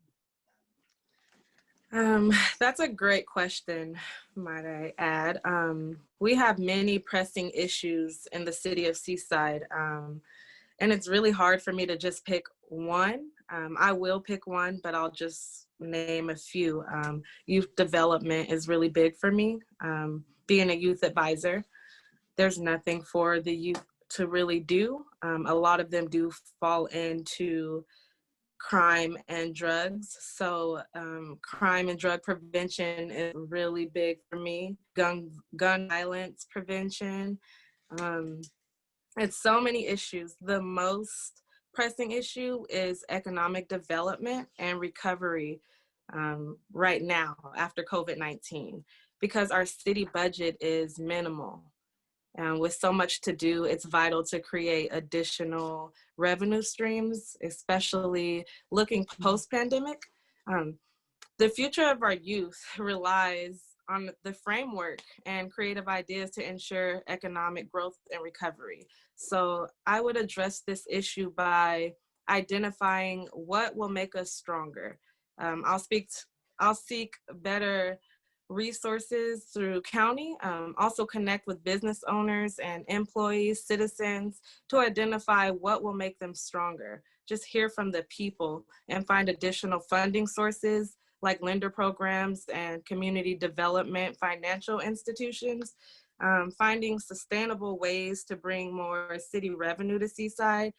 That's a great question, might I add. We have many pressing issues in the city of Seaside, and it's really hard for me to just pick one. I will pick one, but I'll just name a few. Youth development is really big for me. Being a youth advisor, there's nothing for the youth to really do. A lot of them do fall into crime and drugs. So crime and drug prevention is really big for me. Gun violence prevention. It's so many issues. The most pressing issue is economic development and recovery right now after COVID-19, because our city budget is minimal. And with so much to do, it's vital to create additional revenue streams, especially looking post-pandemic. The future of our youth relies on the framework and creative ideas to ensure economic growth and recovery. So I would address this issue by identifying what will make us stronger. I'll seek better resources through county, also connect with business owners and employees, citizens, to identify what will make them stronger. Just hear from the people and find additional funding sources like lender programs and community development financial institutions. Finding sustainable ways to bring more city revenue to Seaside.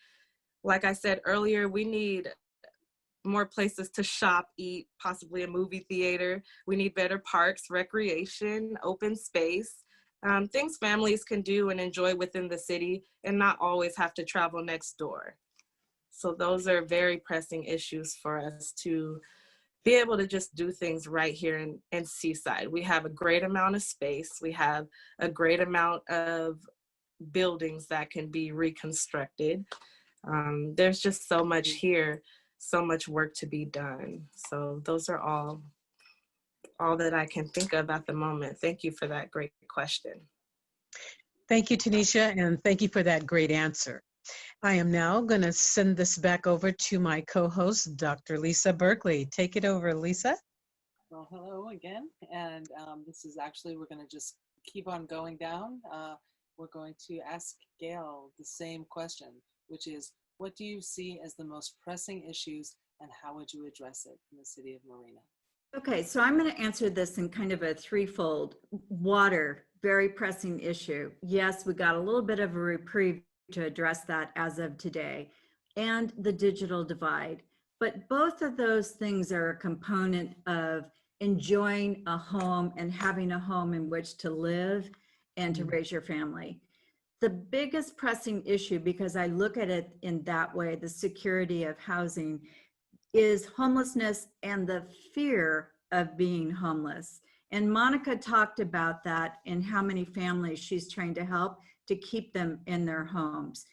Like I said earlier, we need more places to shop, eat, possibly a movie theater. We need better parks, recreation, open space. things families can do and enjoy within the city and not always have to travel next door. So those are very pressing issues for us to be able to just do things right here in Seaside. We have a great amount of space. We have a great amount of buildings that can be reconstructed. There's just so much here, so much work to be done. So those are all that I can think of at the moment. Thank you for that great question. Thank you, Tinisha, and thank you for that great answer. I am now going to send this back over to my co-host, Dr. Lisa Berkley. Take it over, Lisa. Well, hello again. And this is actually, we're going to just keep on going down. We're going to ask Gail the same question, which is, what do you see as the most pressing issues and how would you address it in the city of Marina? Okay, so I'm going to answer this in kind of a threefold. Water, very pressing issue. Yes, we got a little bit of a reprieve to address that as of today, and the digital divide. But both of those things are a component of enjoying a home and having a home in which to live and to raise your family. The biggest pressing issue, because I look at it in that way, the security of housing, is homelessness and the fear of being homeless. And Monica talked about that and how many families she's trying to help to keep them in their homes.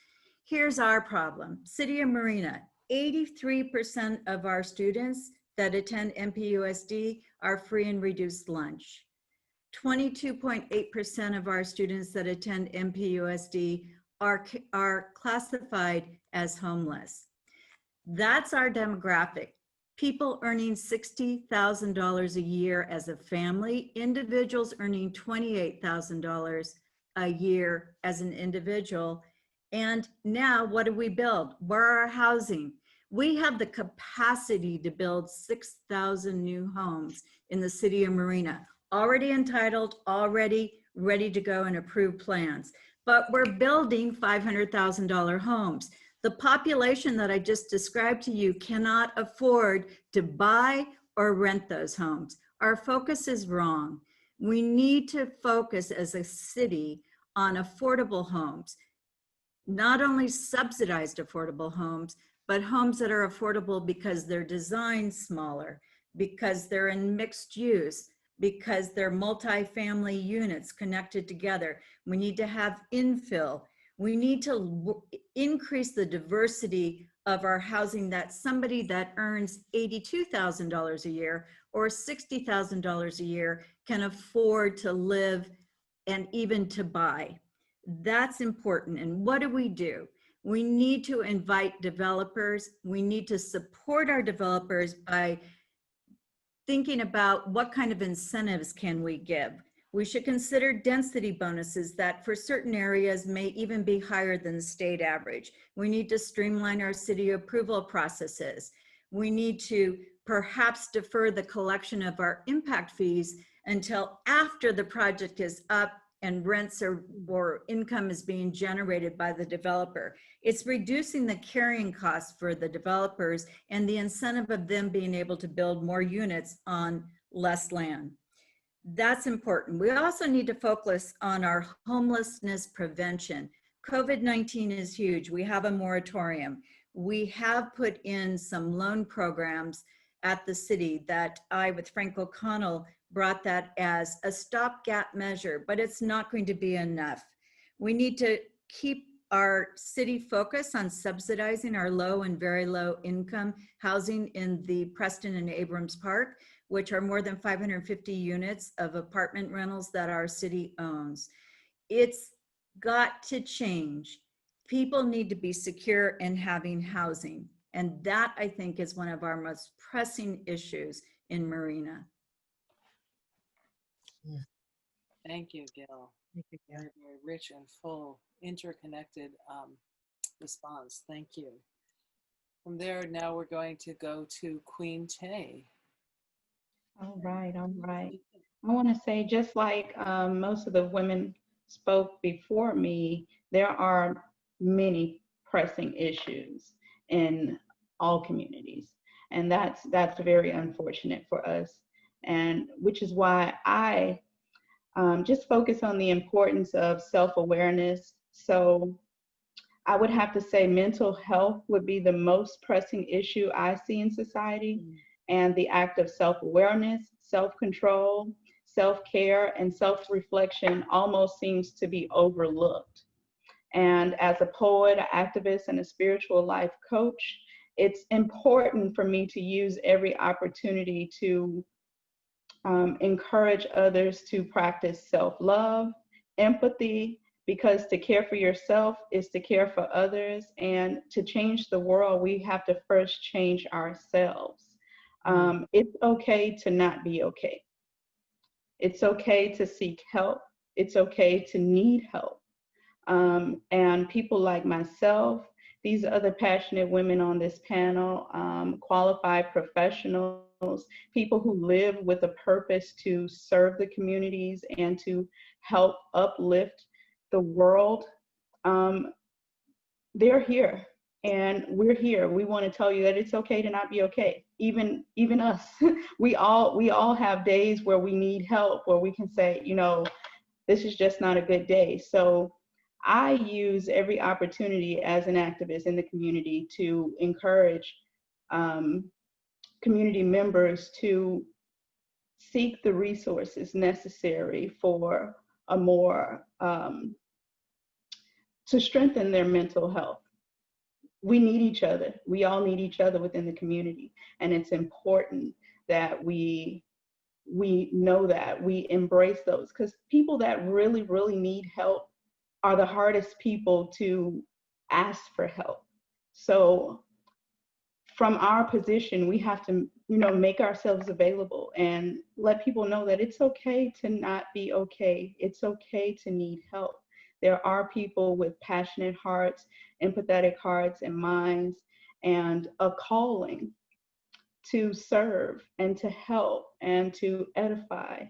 Here's our problem. City of Marina, 83% of our students that attend MPUSD are free and reduced lunch. 22.8% of our students that attend MPUSD are classified as homeless. That's our demographic. People earning $60,000 a year as a family, individuals earning $28,000 a year as an individual. And now what do we build? Where are our housing? We have the capacity to build 6,000 new homes in the city of Marina, already entitled, already ready to go and approved plans. But we're building $500,000 homes. The population that I just described to you cannot afford to buy or rent those homes. Our focus is wrong. We need to focus as a city on affordable homes, not only subsidized affordable homes, but homes that are affordable because they're designed smaller, because they're in mixed use, because they're multi-family units connected together. We need to have infill. We need to increase the diversity of our housing, that somebody that earns $82,000 a year or $60,000 a year can afford to live and even to buy. That's important. And what do? We need to invite developers. We need to support our developers by thinking about what kind of incentives can we give. We should consider density bonuses that for certain areas may even be higher than the state average. We need to streamline our city approval processes. We need to perhaps defer the collection of our impact fees until after the project is up and rents or income is being generated by the developer. It's reducing the carrying costs for the developers and the incentive of them being able to build more units on less land. That's important. We also need to focus on our homelessness prevention. COVID-19 is huge. We have a moratorium. We have put in some loan programs at the city that I, with Frank O'Connell, brought that as a stopgap measure, but it's not going to be enough. We need to keep our city focus on subsidizing our low and very low income housing in the Preston and Abrams Park, which are more than 550 units of apartment rentals that our city owns. It's got to change. People need to be secure in having housing. And that, I think, is one of our most pressing issues in Marina. Thank you, Gail. Very, very rich and full, interconnected response. Thank you. From there, now we're going to go to Queen Tay. All right, all right. I want to say, just like most of the women spoke before me, there are many pressing issues in all communities. And that's very unfortunate for us. And which is why I just focus on the importance of self-awareness. So I would have to say mental health would be the most pressing issue I see in society, and the act of self-awareness, self-control, self-care, and self-reflection almost seems to be overlooked. And as a poet, an activist, and a spiritual life coach, it's important for me to use every opportunity to encourage others to practice self-love, empathy, because to care for yourself is to care for others. And to change the world, we have to first change ourselves. It's okay to not be okay. It's okay to seek help. It's okay to need help. And people like myself, these other passionate women on this panel, qualified professionals, people who live with a purpose to serve the communities and to help uplift the world, they're here. And we're here. We want to tell you that it's okay to not be okay. Even us, we all have days where we need help, where we can say, you know, this is just not a good day. So I use every opportunity as an activist in the community to encourage community members to seek the resources necessary for a more, to strengthen their mental health. We need each other. We all need each other within the community. And it's important that we know that, we embrace those, because people that really, really need help are the hardest people to ask for help. So from our position, we have to, you know, make ourselves available and let people know that it's okay to not be okay. It's okay to need help. There are people with passionate hearts, empathetic hearts and minds, and a calling to serve and to help and to edify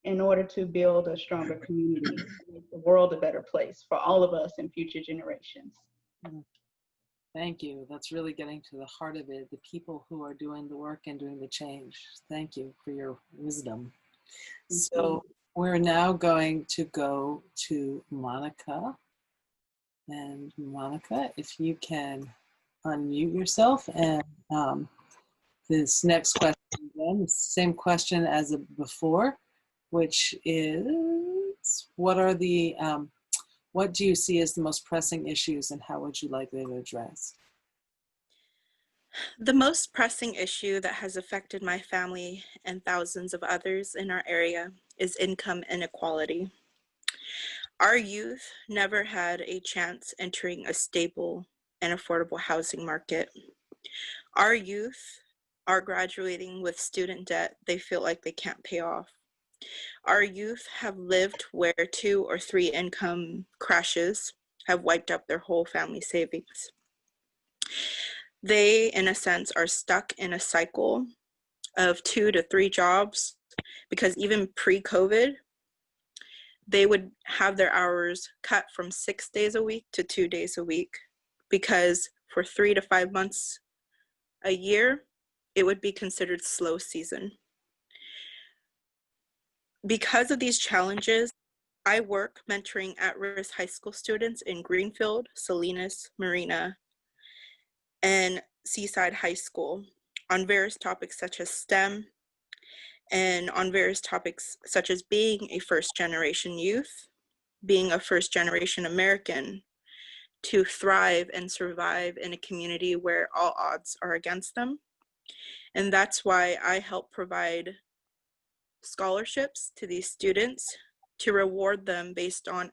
in order to build a stronger community and make the world a better place for all of us and future generations. Thank you. That's really getting to the heart of it, the people who are doing the work and doing the change. Thank you for your wisdom. So we're now going to go to Monica. And Monica, if you can unmute yourself, and this next question, again, the same question as before, which is, what do you see as the most pressing issues, and how would you like them addressed? The most pressing issue that has affected my family and thousands of others in our area is income inequality. Our youth never had a chance entering a stable and affordable housing market. Our youth are graduating with student debt they feel like they can't pay off. Our youth have lived where 2 or 3 income crashes have wiped out their whole family savings. They, in a sense, are stuck in a cycle of 2 to 3 jobs, because even pre-COVID, they would have their hours cut from 6 days a week to 2 days a week, because for 3 to 5 months a year, it would be considered slow season. Because of these challenges, I work mentoring at-risk high school students in Greenfield, Salinas, Marina, and Seaside High School on various topics such as STEM, and on various topics such as being a first-generation youth, being a first-generation American, to thrive and survive in a community where all odds are against them. And that's why I help provide scholarships to these students to reward them based on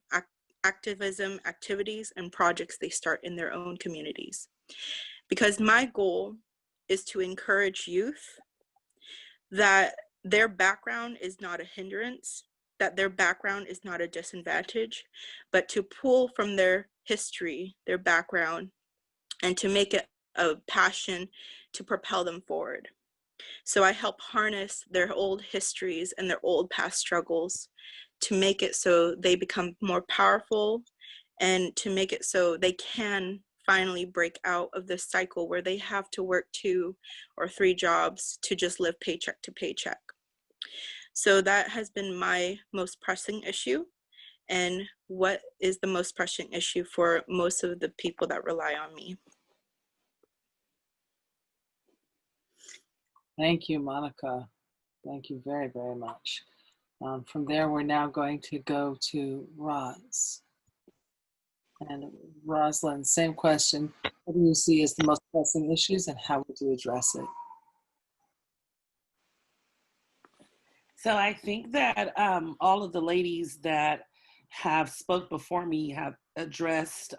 activism activities and projects they start in their own communities. Because my goal is to encourage youth that their background is not a hindrance, that their background is not a disadvantage, but to pull from their history, their background, and to make it a passion to propel them forward. So I help harness their old histories and their old past struggles to make it so they become more powerful, and to make it so they can finally break out of this cycle where they have to work 2 or 3 jobs to just live paycheck to paycheck. So that has been my most pressing issue. And what is the most pressing issue for most of the people that rely on me? Thank you, Monica. Thank you very, very much. From there, we're now going to go to Roz. And Rosalyn, same question. What do you see as the most pressing issues and how would you address it? So I think that all of the ladies that have spoke before me have addressed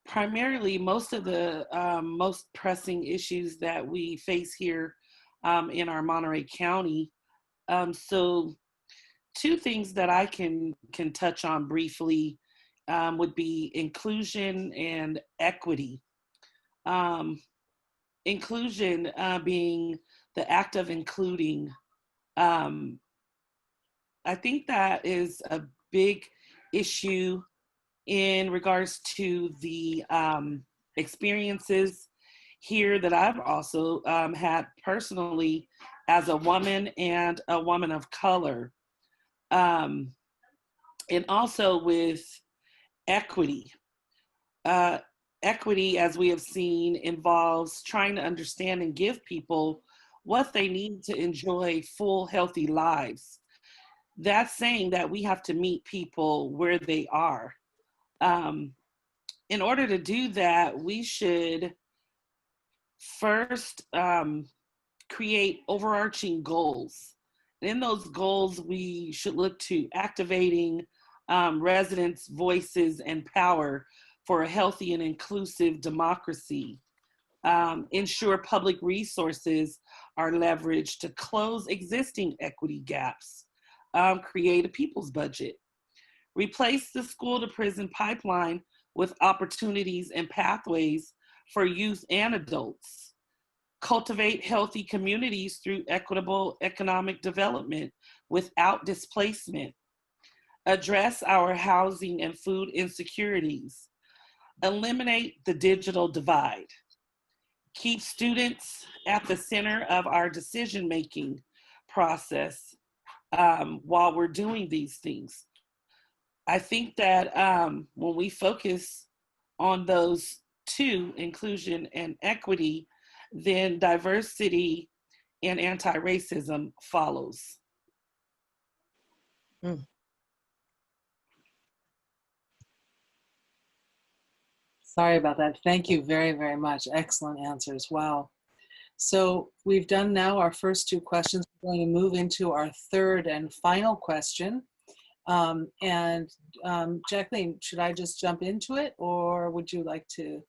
primarily most of the most pressing issues that we face here in our Monterey County. So two things that I can touch on briefly would be inclusion and equity. Inclusion being the act of including. I think that is a big issue in regards to the experiences here that I've also had personally as a woman and a woman of color. And also with equity. Equity, as we have seen, involves trying to understand and give people what they need to enjoy full, healthy lives. That's saying that we have to meet people where they are. In order to do that, we should first create overarching goals. And in those goals, we should look to activating residents' voices and power for a healthy and inclusive democracy. Ensure public resources are leveraged to close existing equity gaps. Create a people's budget. Replace the school to prison pipeline with opportunities and pathways for youth and adults. Cultivate healthy communities through equitable economic development without displacement. Address our housing and food insecurities. Eliminate the digital divide. Keep students at the center of our decision-making process while we're doing these things. I think that when we focus on those two, inclusion and equity, then diversity and anti-racism follows. Mm. Sorry about that. Thank you very, very much. Excellent answers. Wow. So we've done now our first two questions. We're going to move into our third and final question. Jacqueline, should I just jump into it or would you like to?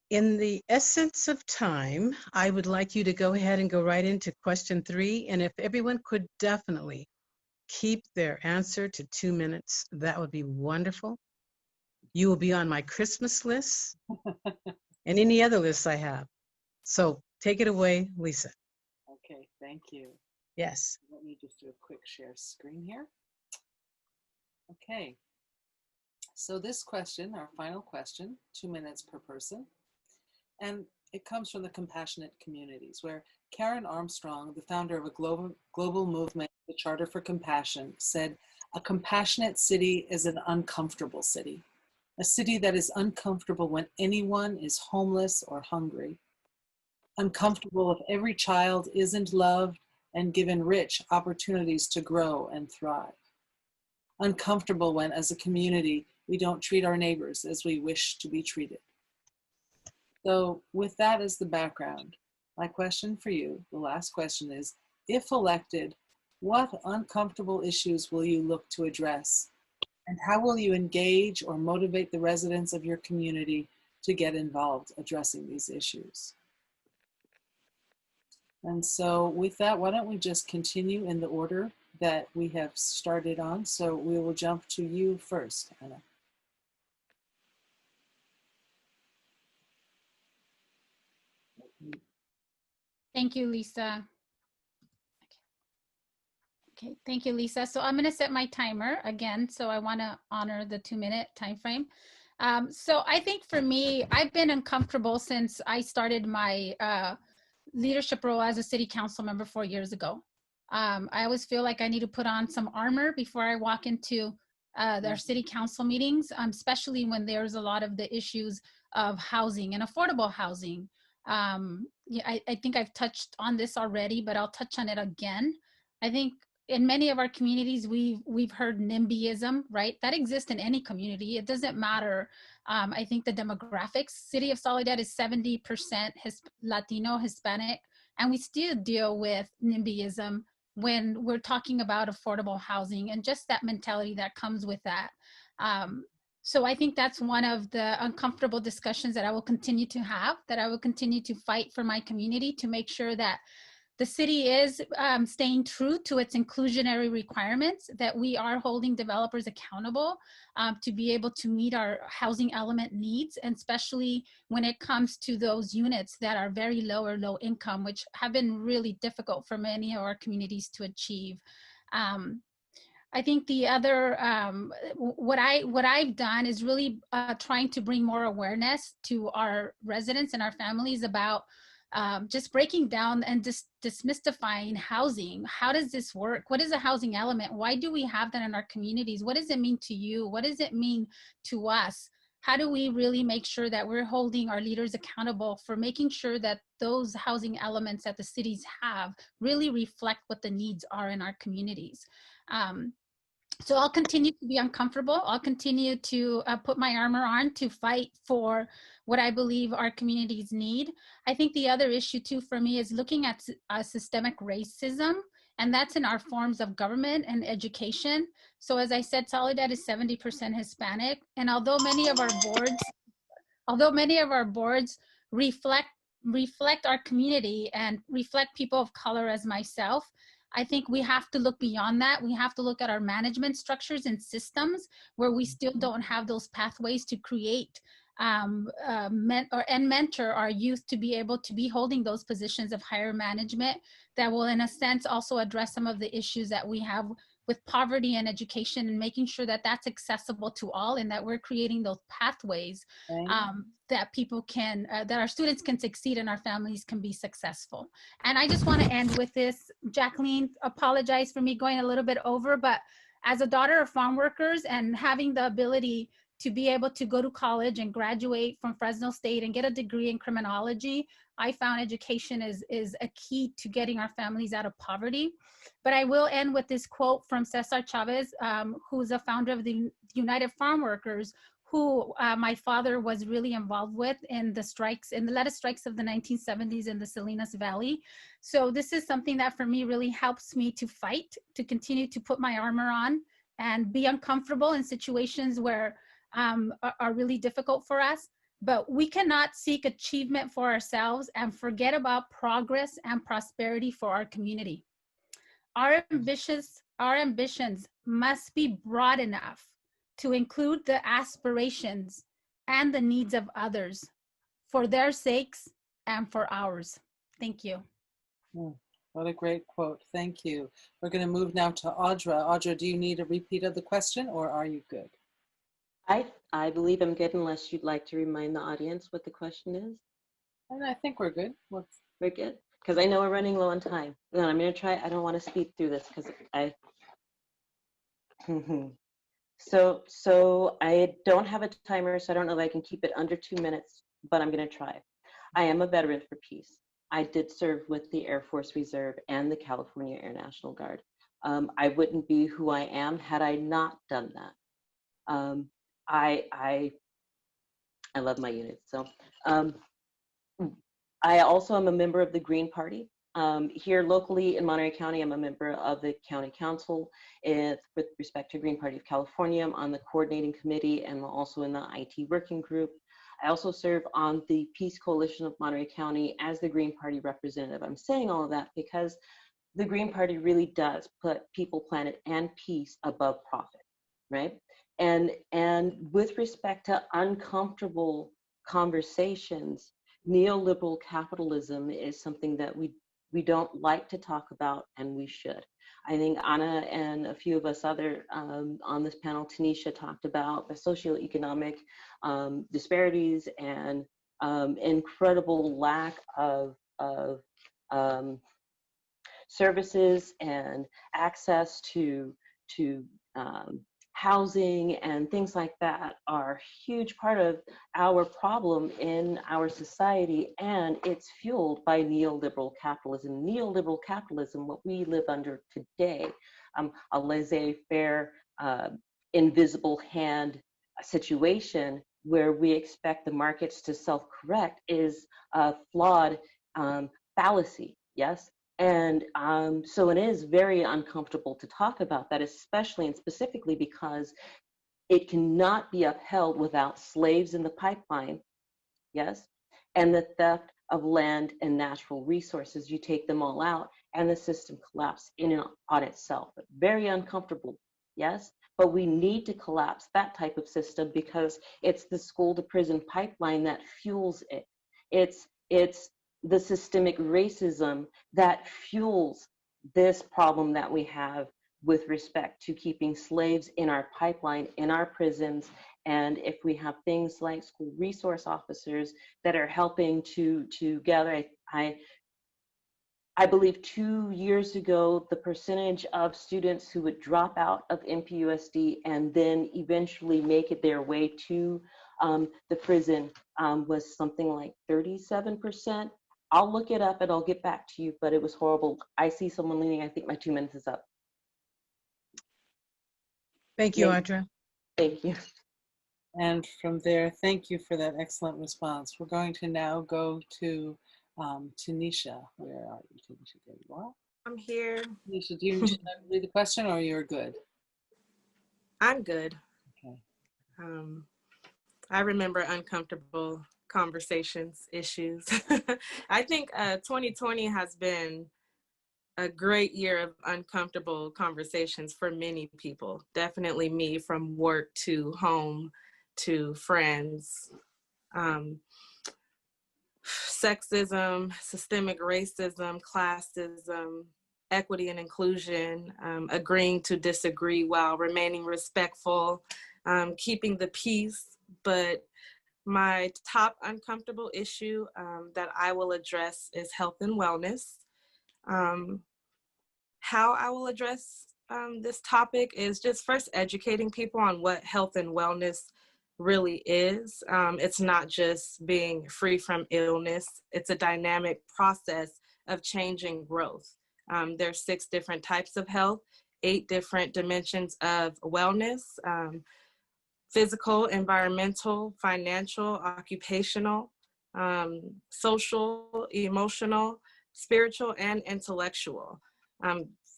In the essence of time, I would like you to go ahead and go right into question 3. And if everyone could definitely keep their answer to 2 minutes, that would be wonderful. You will be on my Christmas list and any other lists I have. So take it away, Lisa. Okay, thank you. Yes. Let me just do a quick share screen here. Okay. So this question, our final question, 2 minutes per person. And it comes from the Compassionate Communities, where Karen Armstrong, the founder of a global movement, the Charter for Compassion, said, "A compassionate city is an uncomfortable city. A city that is uncomfortable when anyone is homeless or hungry. Uncomfortable if every child isn't loved and given rich opportunities to grow and thrive. Uncomfortable when, as a community, we don't treat our neighbors as we wish to be treated." So with that as the background, my question for you, the last question is, if elected, what uncomfortable issues will you look to address? And how will you engage or motivate the residents of your community to get involved addressing these issues? And so with that, why don't we just continue in the order that we have started on? So we will jump to you first, Anna. Thank you, Lisa. Okay, thank you, Lisa. So I'm gonna set my timer again. So I wanna honor the 2-minute time frame. So I think for me, I've been uncomfortable since I started my leadership role as a city council member 4 years ago. I always feel like I need to put on some armor before I walk into their city council meetings, especially when there's a lot of the issues of housing and affordable housing. Yeah, I think I've touched on this already, but I'll touch on it again. I think in many of our communities, we've heard NIMBYism, right? That exists in any community. It doesn't matter. I think the demographics, City of Soledad is 70% Latino, Hispanic, and we still deal with NIMBYism when we're talking about affordable housing and just that mentality that comes with that. So I think that's one of the uncomfortable discussions that I will continue to have, that I will continue to fight for my community to make sure that the city is staying true to its inclusionary requirements, that we are holding developers accountable to be able to meet our housing element needs, and especially when it comes to those units that are very low or low income, which have been really difficult for many of our communities to achieve. I think the other, what I've done is really trying to bring more awareness to our residents and our families about just breaking down and demystifying housing. How does this work? What is a housing element? Why do we have that in our communities? What does it mean to you? What does it mean to us? How do we really make sure that we're holding our leaders accountable for making sure that those housing elements that the cities have really reflect what the needs are in our communities? So I'll continue to be uncomfortable. I'll continue to put my armor on to fight for what I believe our communities need. I think the other issue too for me is looking at systemic racism, and that's in our forms of government and education. So as I said, Soledad is 70% Hispanic, and although many of our boards reflect our community and reflect people of color as myself, I think we have to look beyond that. We have to look at our management structures and systems where we still don't have those pathways to create and mentor our youth to be able to be holding those positions of higher management that will, in a sense, also address some of the issues that we have with poverty and education, and making sure that that's accessible to all, and that we're creating those pathways that people can, that our students can succeed and our families can be successful. And I just want to end with this. Jacqueline, apologize for me going a little bit over, but as a daughter of farm workers and having the ability to be able to go to college and graduate from Fresno State and get a degree in criminology, I found education is a key to getting our families out of poverty. But I will end with this quote from Cesar Chavez, who's a founder of the United Farm Workers, who my father was really involved with in the strikes, in the lettuce strikes of the 1970s in the Salinas Valley. So this is something that for me really helps me to fight, to continue to put my armor on and be uncomfortable in situations where are really difficult for us. But we cannot seek achievement for ourselves and forget about progress and prosperity for our community. Our ambitions must be broad enough to include the aspirations and the needs of others for their sakes and for ours. Thank you. What a great quote. Thank you. We're going to move now to Audra. Audra, do you need a repeat of the question, or are you good? I believe I'm good, unless you'd like to remind the audience what the question is. And I think we're good. We're good, because I know we're running low on time. And I'm going to try. I don't want to speed through this because I. So I don't have a timer, so I don't know if I can keep it under 2 minutes, but I'm going to try. I am a veteran for peace. I did serve with the Air Force Reserve and the California Air National Guard. I wouldn't be who I am had I not done that. I love my unit. So I also am a member of the Green Party. Here locally in Monterey County, I'm a member of the County Council with respect to Green Party of California. I'm on the coordinating committee and also in the IT working group. I also serve on the Peace Coalition of Monterey County as the Green Party representative. I'm saying all of that because the Green Party really does put people, planet, and peace above profit, right? And with respect to uncomfortable conversations, neoliberal capitalism is something that we don't like to talk about, and we should. I think Anna and a few of us other on this panel, Tinisha, talked about the socioeconomic disparities and incredible lack of services and access to housing and things like that are a huge part of our problem in our society, and it's fueled by neoliberal capitalism. Neoliberal capitalism, what we live under today, a laissez-faire, invisible hand situation where we expect the markets to self-correct is a flawed fallacy, yes? And so it is very uncomfortable to talk about that, especially and specifically because it cannot be upheld without slaves in the pipeline, yes? And the theft of land and natural resources. You take them all out and the system collapses in and on itself. Very uncomfortable, yes? But we need to collapse that type of system because it's the school to prison pipeline that fuels it. It's the systemic racism that fuels this problem that we have with respect to keeping slaves in our pipeline, in our prisons. And if we have things like school resource officers that are helping to gather, I believe 2 years ago, the percentage of students who would drop out of MPUSD and then eventually make it their way to the prison was something like 37%. I'll look it up and I'll get back to you, but it was horrible. I see someone leaning. I think my 2 minutes is up. Thank you, Audra. Thank you. And from there, thank you for that excellent response. We're going to now go to Tinisha. Where are you, Tinisha? There you are. I'm here. Tinisha, do you read the question or you're good? I'm good. Okay. I remember uncomfortable conversations, issues. I think 2020 has been a great year of uncomfortable conversations for many people. Definitely me, from work to home to friends. Sexism, systemic racism, classism, equity and inclusion, agreeing to disagree while remaining respectful, keeping the peace. But my top uncomfortable issue that I will address is health and wellness. How I will address this topic is just first educating people on what health and wellness really is. It's not just being free from illness. It's a dynamic process of change and growth. There's 6 different types of health, 8 different dimensions of wellness, physical, environmental, financial, occupational, social, emotional, spiritual, and intellectual.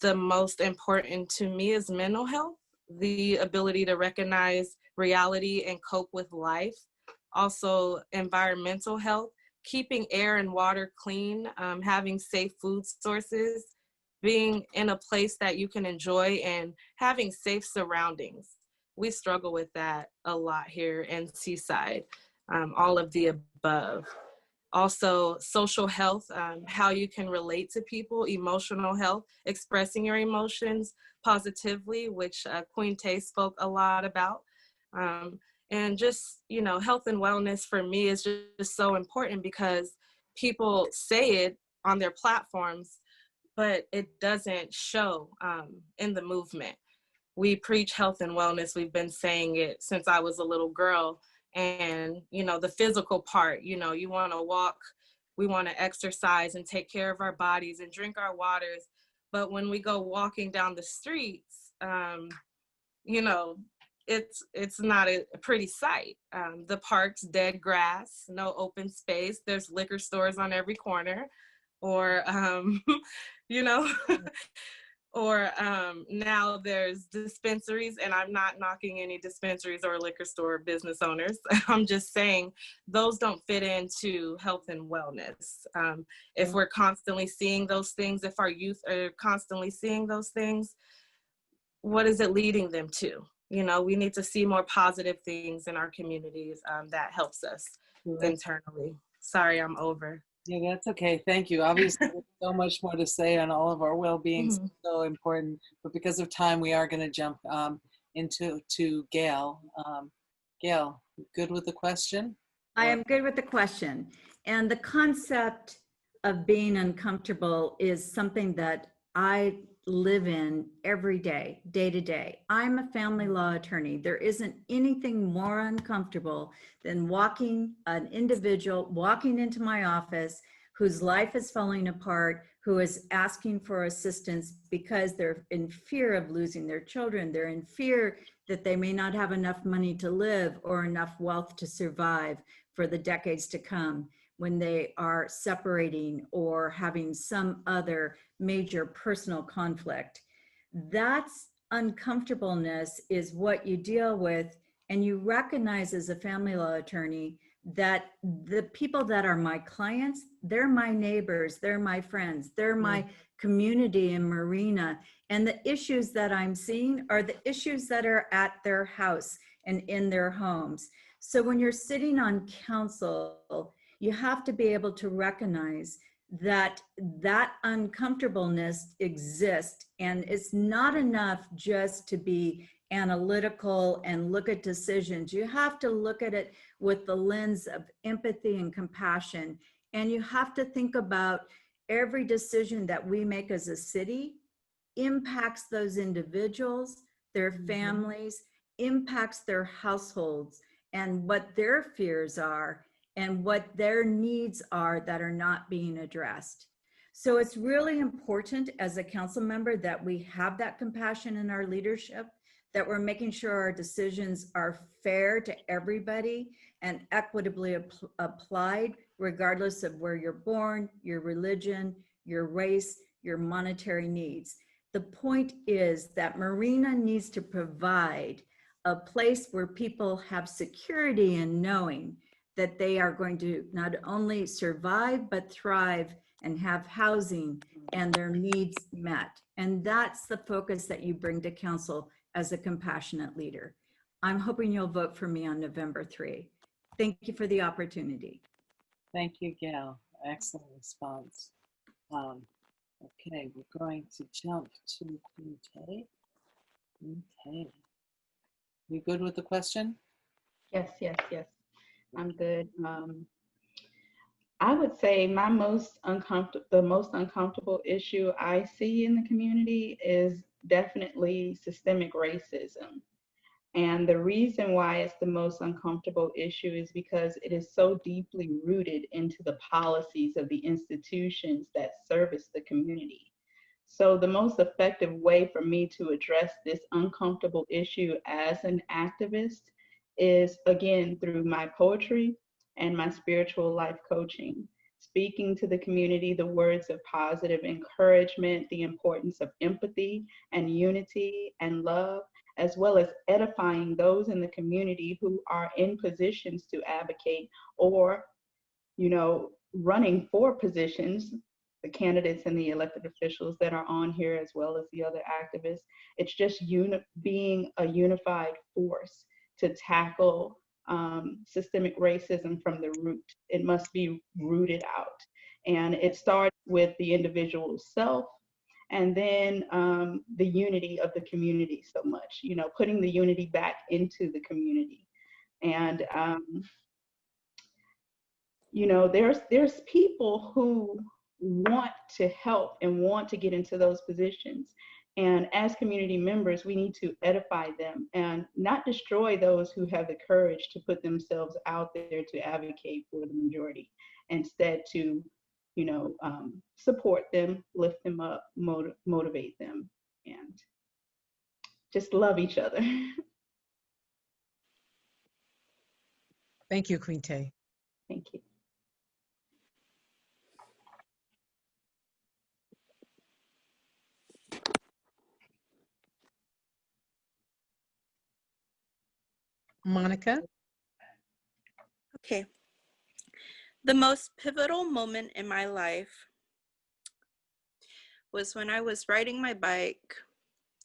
The most important to me is mental health, the ability to recognize reality and cope with life. Also, environmental health, keeping air and water clean, having safe food sources, being in a place that you can enjoy, and having safe surroundings. We struggle with that a lot here in Seaside, all of the above. Also, social health, how you can relate to people, emotional health, expressing your emotions positively, which Queen Tay spoke a lot about. And just, health and wellness for me is just so important because people say it on their platforms, but it doesn't show in the movement. We preach health and wellness. We've been saying it since I was a little girl. And, the physical part, you want to walk, we want to exercise and take care of our bodies and drink our waters. But when we go walking down the streets, it's not a pretty sight. The parks, dead grass, no open space. There's liquor stores on every corner, or, or now there's dispensaries, and I'm not knocking any dispensaries or liquor store business owners. I'm just saying those don't fit into health and wellness. If we're constantly seeing those things, if our youth are constantly seeing those things, what is it leading them to? We need to see more positive things in our communities that helps us internally. Sorry, I'm over. Yeah, that's okay. Thank you. Obviously, there's so much more to say on all of our well-being. Mm-hmm. So important. But because of time, we are going to jump into Gail. Gail, good with the question? I am good with the question. And the concept of being uncomfortable is something that I live in every day, day to day. I'm a family law attorney. There isn't anything more uncomfortable than an individual walking into my office whose life is falling apart, who is asking for assistance because they're in fear of losing their children. They're in fear that they may not have enough money to live or enough wealth to survive for the decades to come when they are separating or having some other major personal conflict. That's uncomfortableness is what you deal with, and you recognize as a family law attorney that the people that are my clients, they're my neighbors, they're my friends, they're my community in Marina. And the issues that I'm seeing are the issues that are at their house and in their homes. So when you're sitting on council, you have to be able to recognize that that uncomfortableness exists, and it's not enough just to be analytical and look at decisions. You have to look at it with the lens of empathy and compassion, and you have to think about every decision that we make as a city impacts those individuals, their families, impacts their households, and what their fears are and what their needs are that are not being addressed. So it's really important as a council member that we have that compassion in our leadership, that we're making sure our decisions are fair to everybody and equitably applied, regardless of where you're born, your religion, your race, your monetary needs. The point is that Marina needs to provide a place where people have security in knowing that they are going to not only survive, but thrive and have housing and their needs met. And that's the focus that you bring to council as a compassionate leader. I'm hoping you'll vote for me on November 3. Thank you for the opportunity. Thank you, Gail. Excellent response. Okay, we're going to jump to Quinte. Okay. You good with the question? Yes, yes, yes. I'm good. I would say the most uncomfortable issue I see in the community is definitely systemic racism. And the reason why it's the most uncomfortable issue is because it is so deeply rooted into the policies of the institutions that service the community. So the most effective way for me to address this uncomfortable issue as an activist is, again, through my poetry and my spiritual life coaching, speaking to the community the words of positive encouragement, the importance of empathy and unity and love, as well as edifying those in the community who are in positions to advocate or, running for positions, the candidates and the elected officials that are on here, as well as the other activists. It's just being a unified force to tackle systemic racism from the root. It must be rooted out. And it starts with the individual self, and then the unity of the community so much, putting the unity back into the community. And, there's people who want to help and want to get into those positions. And as community members, we need to edify them and not destroy those who have the courage to put themselves out there to advocate for the majority. Instead to, support them, lift them up, motivate them, and just love each other. Thank you, Quinte. Thank you. Monica? Okay. The most pivotal moment in my life was when I was riding my bike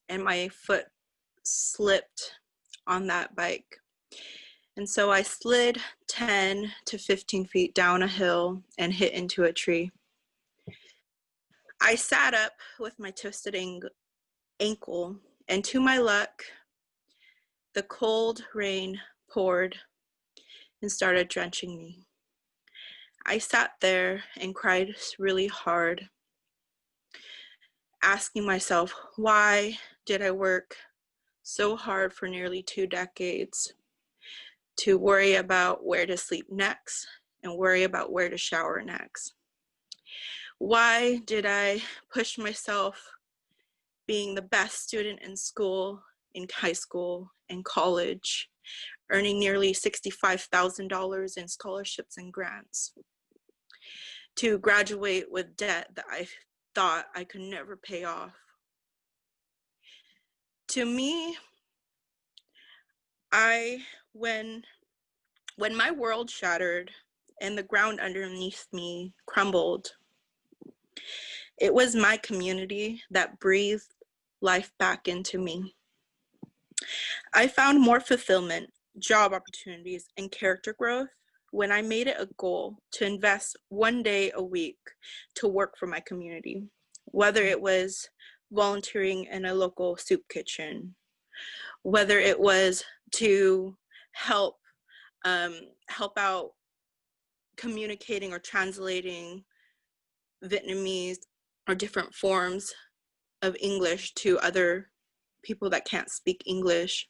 and my foot slipped on that bike. And so I slid 10 to 15 feet down a hill and hit into a tree. I sat up with my twisted ankle, and to my luck, the cold rain poured and started drenching me. I sat there and cried really hard. asking myself, why did I work so hard for nearly 2 decades to worry about where to sleep next and worry about where to shower next? Why did I push myself being the best student in school, in high school, and college, earning nearly $65,000 in scholarships and grants, to graduate with debt that I thought I could never pay off? To me, when my world shattered and the ground underneath me crumbled, it was my community that breathed life back into me. I found more fulfillment, job opportunities, and character growth when I made it a goal to invest 1 day a week to work for my community, whether it was volunteering in a local soup kitchen, whether it was to help out communicating or translating Vietnamese or different forms of English to other people that can't speak English,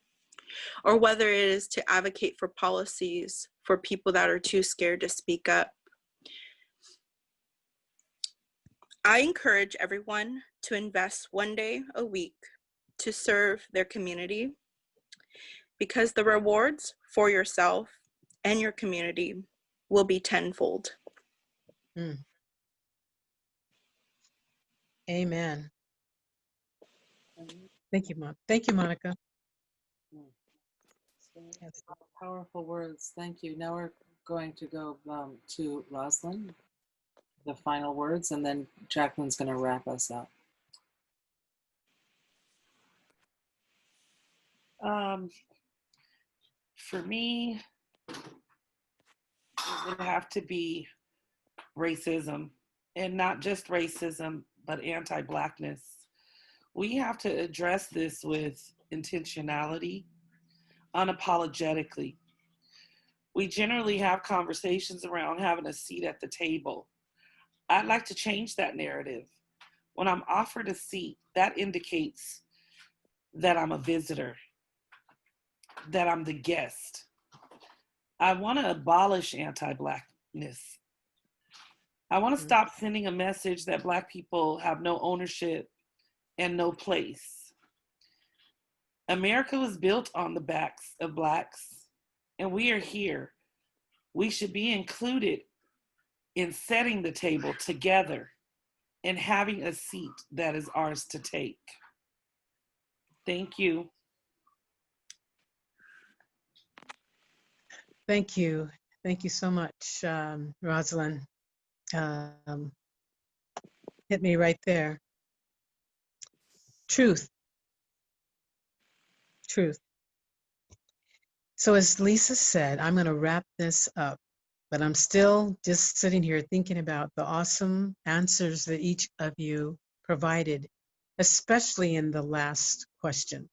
or whether it is to advocate for policies for people that are too scared to speak up. I encourage everyone to invest 1 day a week to serve their community, because the rewards for yourself and your community will be tenfold. Amen. Thank you, Thank you, Monica. Yes. Powerful words. Thank you. Now we're going to go to Rosalyn, the final words, and then Jacqueline's going to wrap us up. For me, it would have to be racism, and not just racism, but anti-Blackness. We have to address this with intentionality, unapologetically. We generally have conversations around having a seat at the table. I'd like to change that narrative. When I'm offered a seat, that indicates that I'm a visitor, that I'm the guest. I want to abolish anti-Blackness. I want to stop sending a message that Black people have no ownership and no place. America was built on the backs of Blacks, and we are here. We should be included in setting the table together and having a seat that is ours to take. Thank you. Thank you. Thank you so much, Rosalyn. Hit me right there. Truth. Truth. So as Lisa said, I'm going to wrap this up, but I'm still just sitting here thinking about the awesome answers that each of you provided, especially in the last question.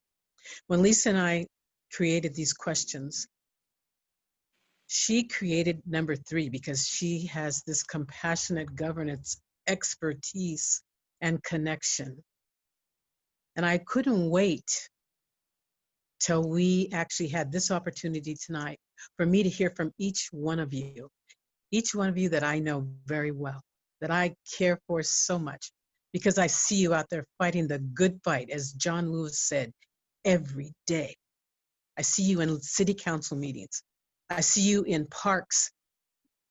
When Lisa and I created these questions, she created number 3 because she has this compassionate governance expertise and connection. And I couldn't wait till we actually had this opportunity tonight for me to hear from each one of you that I know very well, that I care for so much, because I see you out there fighting the good fight, as John Lewis said, every day. I see you in city council meetings. I see you in parks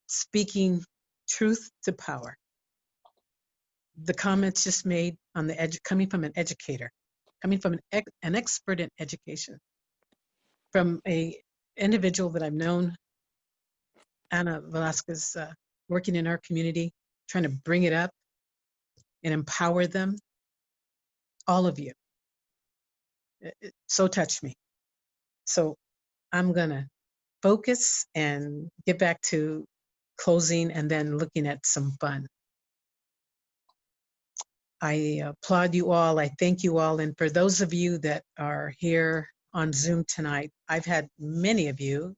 speaking truth to power. The comments just made on the edge, coming from an educator, coming from an expert in education, from a individual that I've known, Anna Velazquez, working in our community, trying to bring it up and empower them. All of you. It so touched me. So I'm gonna focus and get back to closing and then looking at some fun. I applaud you all. I thank you all. And for those of you that are here on Zoom tonight, I've had many of you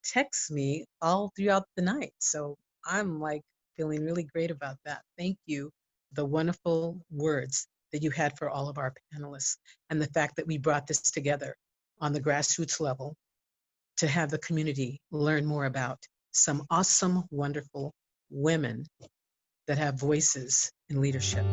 text me all throughout the night. So I'm like feeling really great about that. Thank you. The wonderful words. that you had for all of our panelists, and the fact that we brought this together on the grassroots level to have the community learn more about some awesome, wonderful women that have voices in leadership.